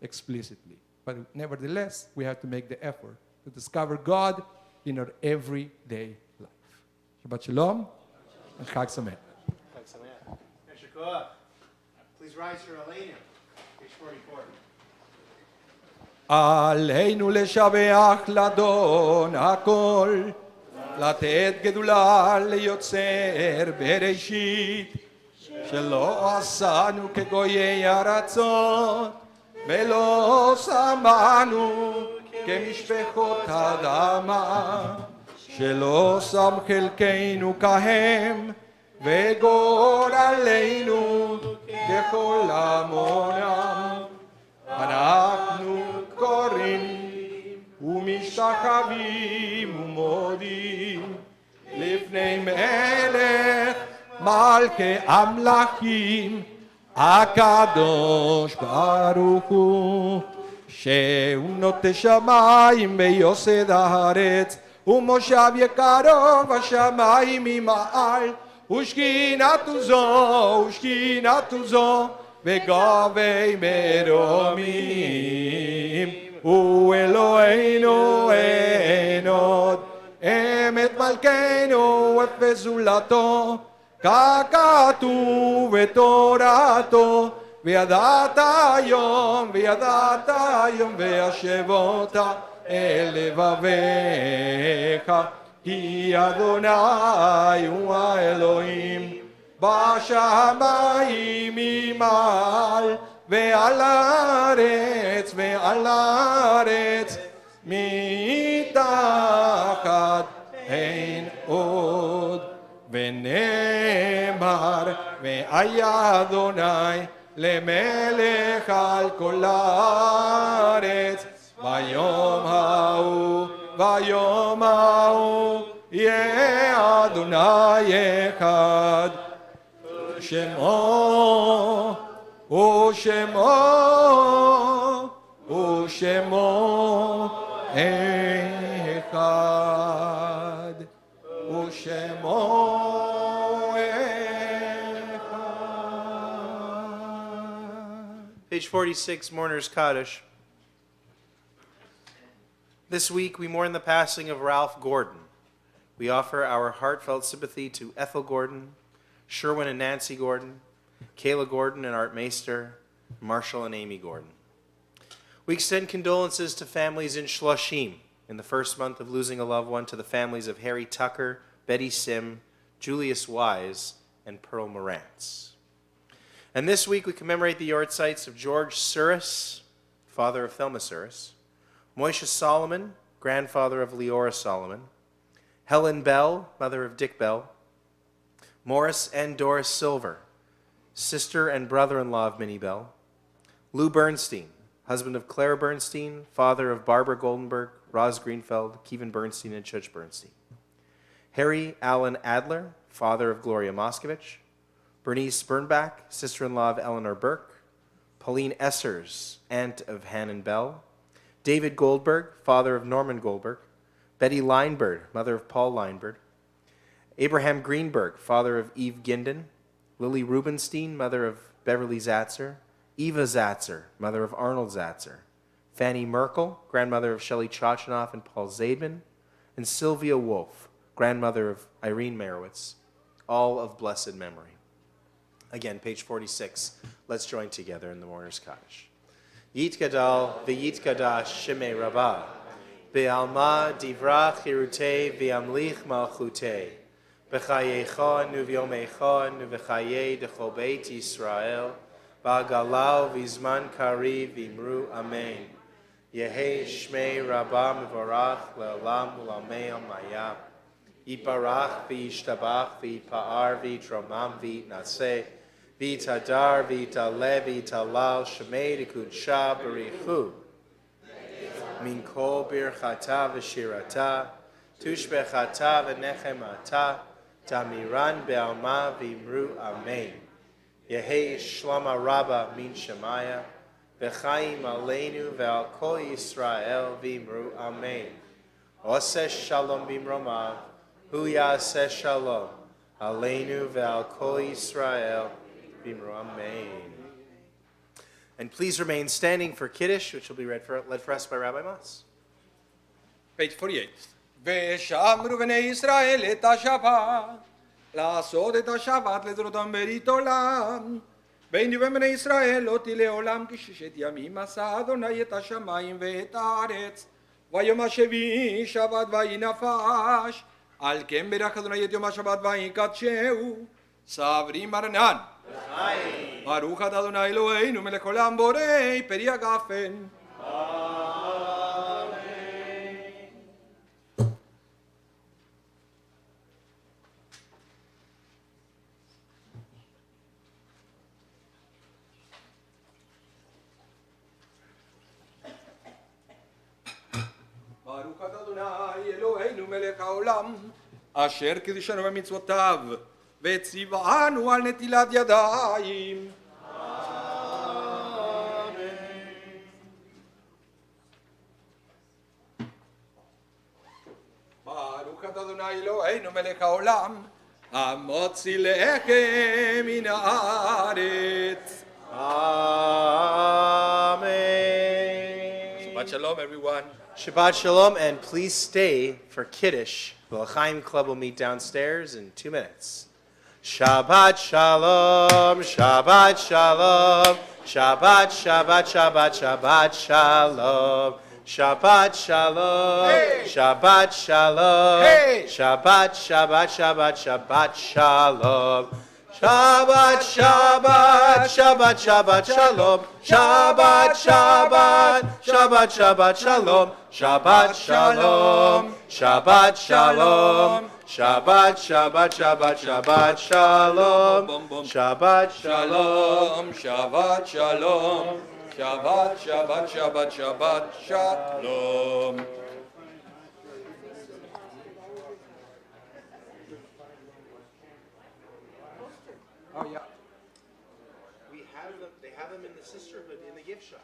explicitly. But nevertheless, we have to make the effort to discover God in our everyday life. Shabbat Shalom and Chag Sameach. Please rise for Elena, page 44. עלינו לשבח לאדון הכל, לתת גדולה ליוצר בראשית, שלא עשנו כגויי ארצות, ולא שמנו כמשפחות אדמה, שלא שם חלקנו כהם, וגורלנו ככל עמונם. אנחנו קוראים ומשתחווים ומודים לפני מלך מלכי המלכים הקדוש ברוך הוא, שהוא נוטה שמיים ויוסד הארץ, ומושב יקרו בשמיים ממעל, ושכינתו זו וגבי מרומים, הוא אלוהינו אין עוד, אמת מלכנו וזולתו, ככתוב בתורתו, וידעת היום והשבות אל לבביך, כי אדוני הוא האלוהים בשמיים ממעל, ועל הארץ מתחת אין עוד. ונאמר והיה אדוני למלך על כל הארץ, ביום ההוא יהיה אדוני אחד, ושמו אחד, ושמו Page 46, Mourner's Kaddish. This week we mourn the passing of Ralph Gordon. We offer our heartfelt sympathy to Ethel Gordon, Sherwin and Nancy Gordon, Kayla Gordon and Art Meister, Marshall and Amy Gordon. We extend condolences to families in Shloshim in the first month of losing a loved one, to the families of Harry Tucker, Betty Sim, Julius Wise, and Pearl Morantz. And this week we commemorate the yortzites of George Suris, father of Thelma Suris, Moishe Solomon, grandfather of Leora Solomon, Helen Bell, mother of Dick Bell, Morris and Doris Silver, sister and brother-in-law of Minnie Bell, Lou Bernstein, husband of Clara Bernstein, father of Barbara Goldenberg, Roz Greenfeld, Kevin Bernstein, and Church Bernstein, Harry Allen Adler, father of Gloria Moskovich, Bernice Bernbach, sister-in-law of Eleanor Burke, Pauline Essers, aunt of Hannon Bell, David Goldberg, father of Norman Goldberg, Betty Lineberg, mother of Paul Lineberg, Abraham Greenberg, father of Eve Ginden, Lily Rubenstein, mother of Beverly Zatzer, Eva Zatzer, mother of Arnold Zatzer, Fanny Merkel, grandmother of Shelley Chachanoff and Paul Zaidman, and Sylvia Wolf, grandmother of Irene Merowitz, all of blessed memory. Again, page 46. Let's join together in the Mourner's Kaddish. Yitgadal v'yitkadash shemei rabbah, be'alma divrach hirutei v'amlich malchutei, b'chayecha nu v'yomecha nu v'chayei dechol beit Yisrael, ba'galau v'zman kari v'imru amen. Yehei shmei rabbah mevorach le'olam u'lamei amayah. Yiparach v'yishtabach v'yipa'ar v'yitromam v'yitnaseh, v'yitadar v'yitaleh v'yitalal shemei d'kudsha b'richu. Min kol birchata v'shirata, tushbechata v'nechemata, tamiran be'alma v'imru amen. Yehei shlama rabba min shemaya, v'chaim aleinu ve'al kol Yisrael v'imru amen. Oseh shalom b'imromav, hu yaseh shalom, aleinu ve'al kol Yisrael v'imru amen. And please remain standing for Kiddush, which will be led for us by Rabbi Mas. Page 48. ושמרו בני ישראל את השבת, לעשות את השבת לזרותם ברית עולם. בין יום בני ישראל לא תהיה לעולם כששת ימים עשה אדוני את השמיים ואת הארץ. ויום השביעי שבת ויהי נפש, על כן ברך אדוני את יום השבת ויקדשהו. סברי מרנן. ברוך אתה אדוני אלוהינו מלך עולם בורא פרי הגפן. ברוך אתה אדוני אלוהינו מלך העולם אשר קידשנו במצוותיו וציוונו על נטילת ידיים. ברוך אתה אדוני אלוהינו מלך העולם המוציא לחם מן הארץ. Amen. Shabbat shalom everyone. Shabbat shalom, and please stay for Kiddush. The L'chaim Club will meet downstairs in 2 minutes. Shabbat shalom, Shabbat shalom, Shabbat, Shabbat, Shabbat, Shabbat shalom. Shabbat shalom, Hey! Shabbat shalom, Hey! Shabbat, Shabbat, Shabbat, Shabbat shalom. Shabbat, Shabbat, Shabbat, Shabbat shalom. Shabbat, Shabbat, Shabbat, Shabbat shalom. Shabbat shalom, Shabbat shalom. Shabbat, Shabbat, Shabbat, Shabbat shalom. Shabbat shalom. Shabbat shalom. Shabbat, Shabbat, Shabbat, Shabbat, shalom. Oh yeah. They have them in the sisterhood in the gift shop.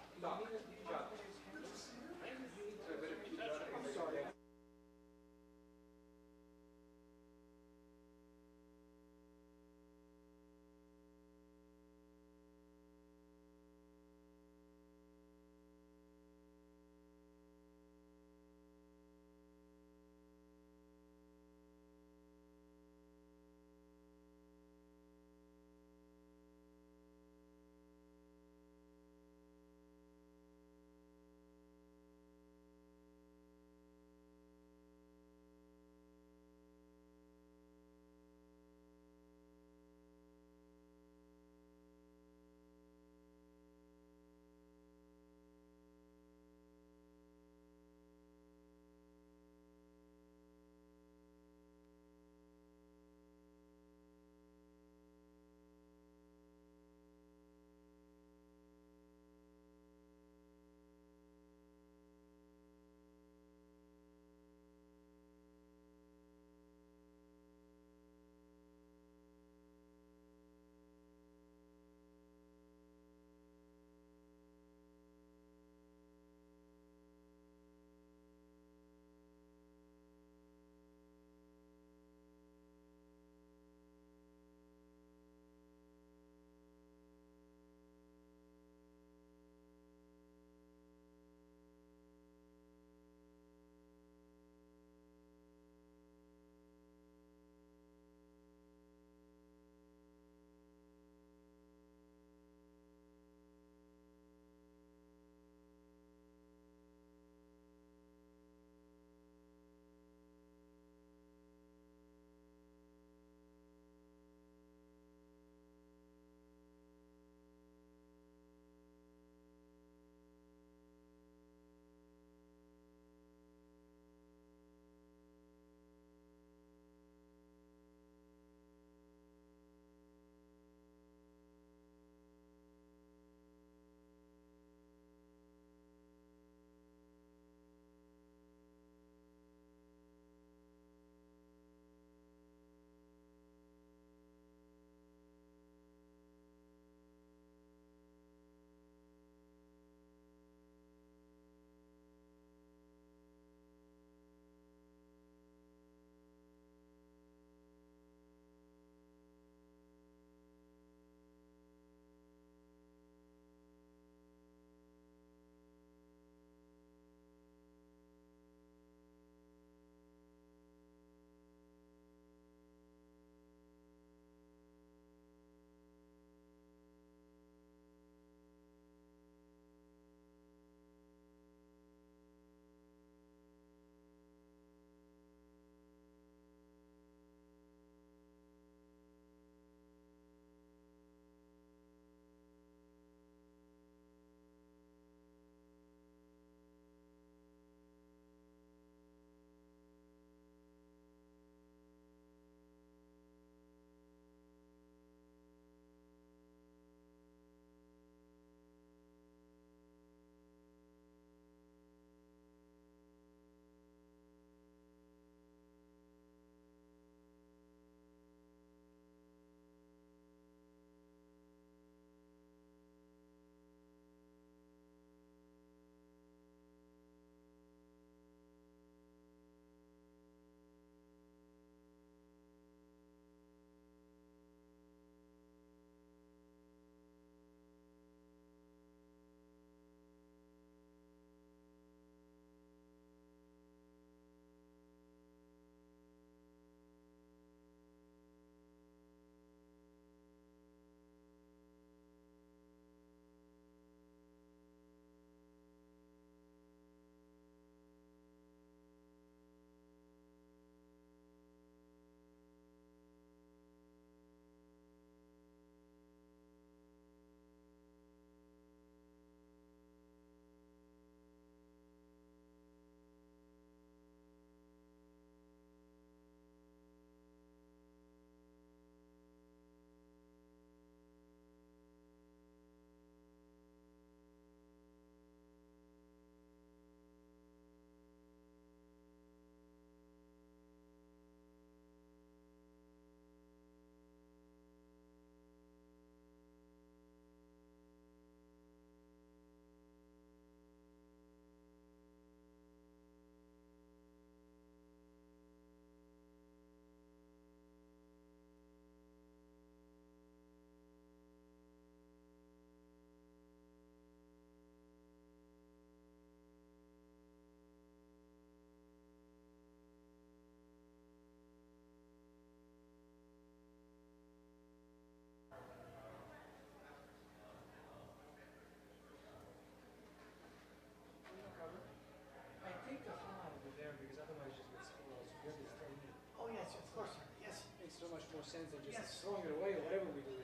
so much more sense than just throwing it away or whatever we do.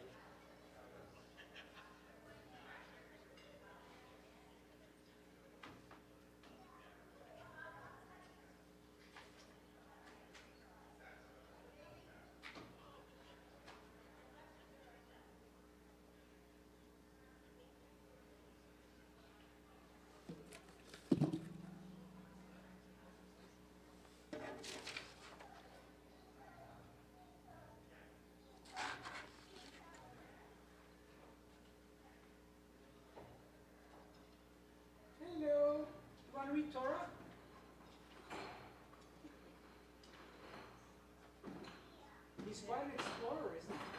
Hello. You want to read Torah? He's quite an explorer, isn't he?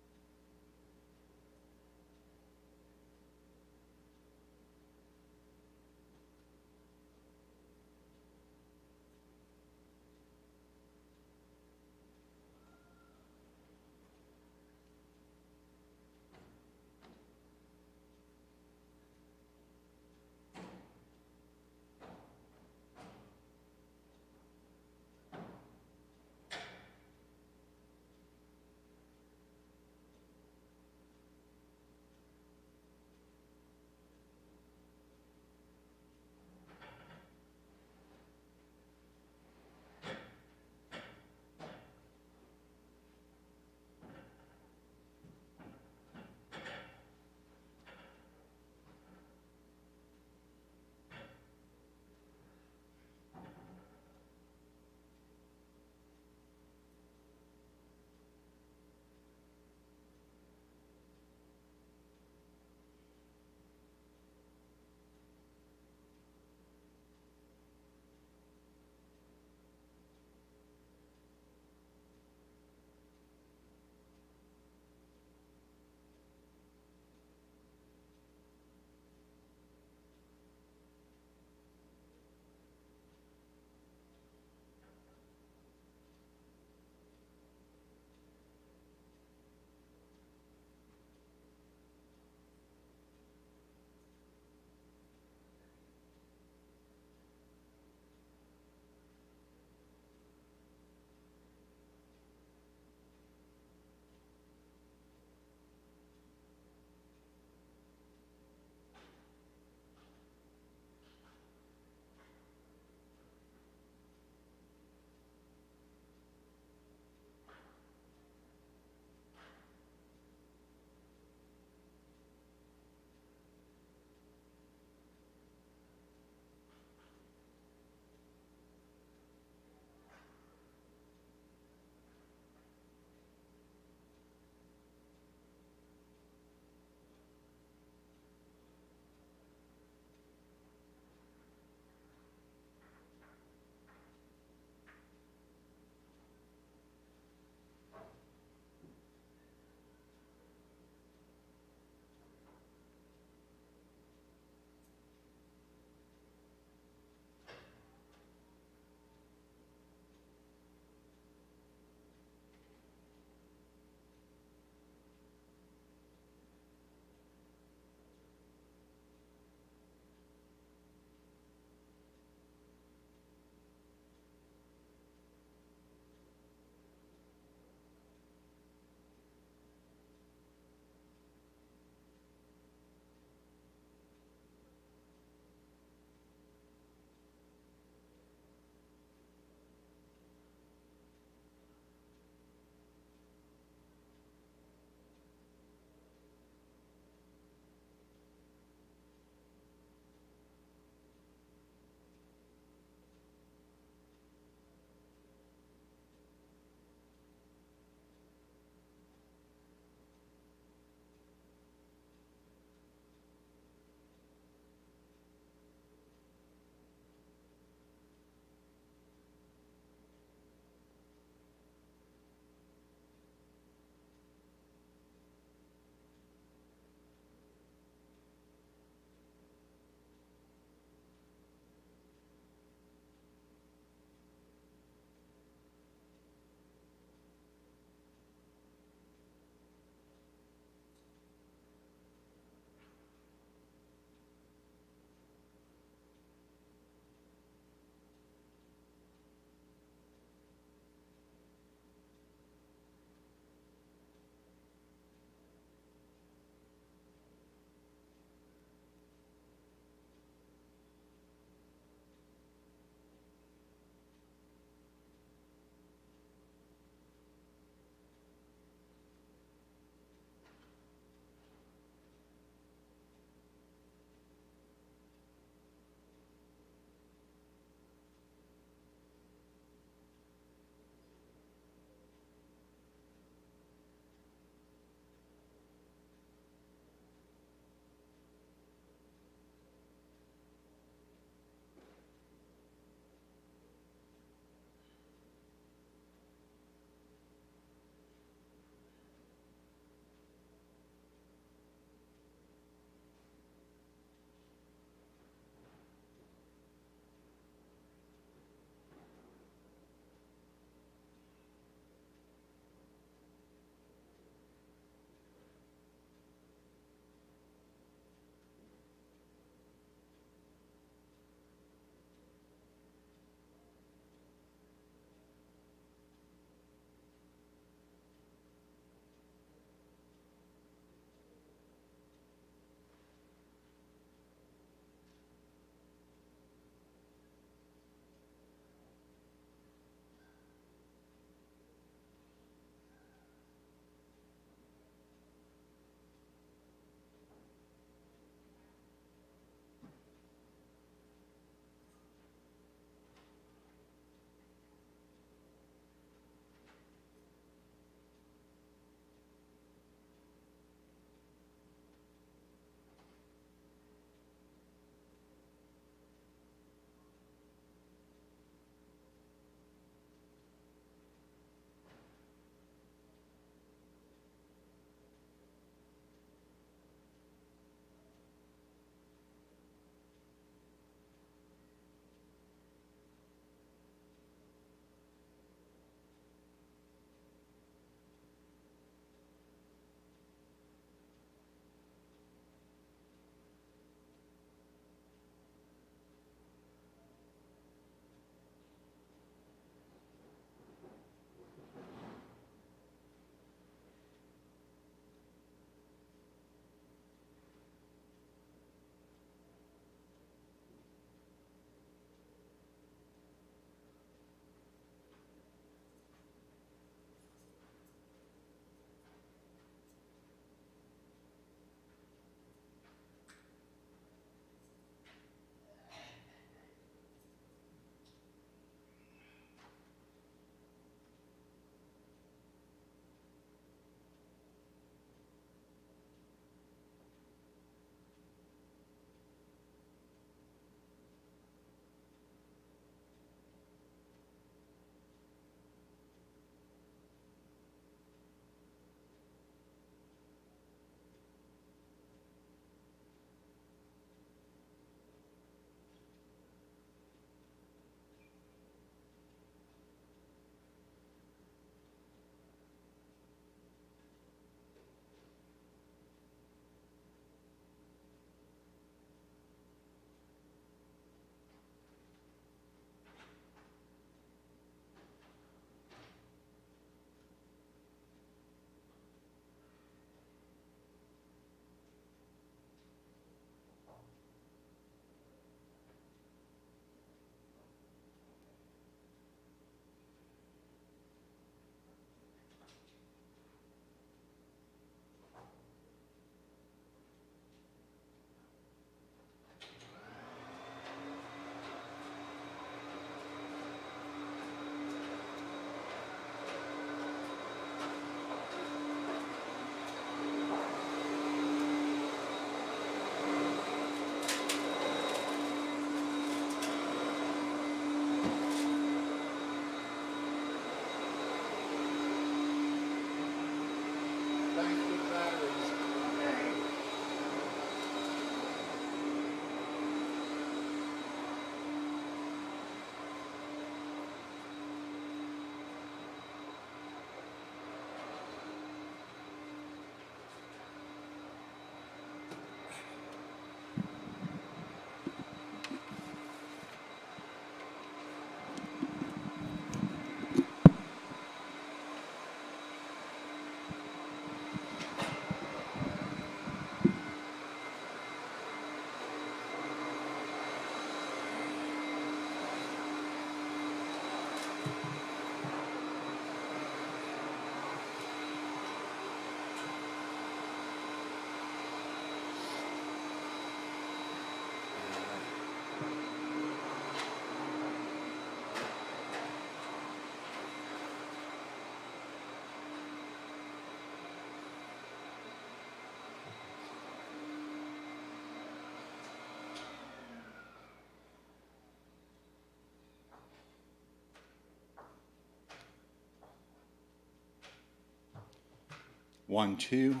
1, 2.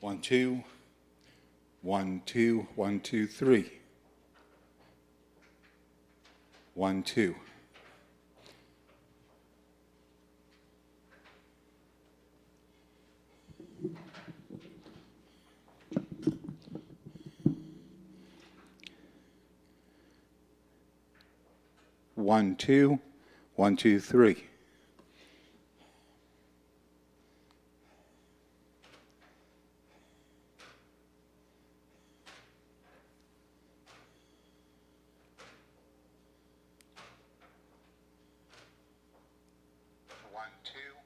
1, 2. 1, 2. 1, 2, 3. 1, 2. 1, 2. 1, 2, 3. 1, 2.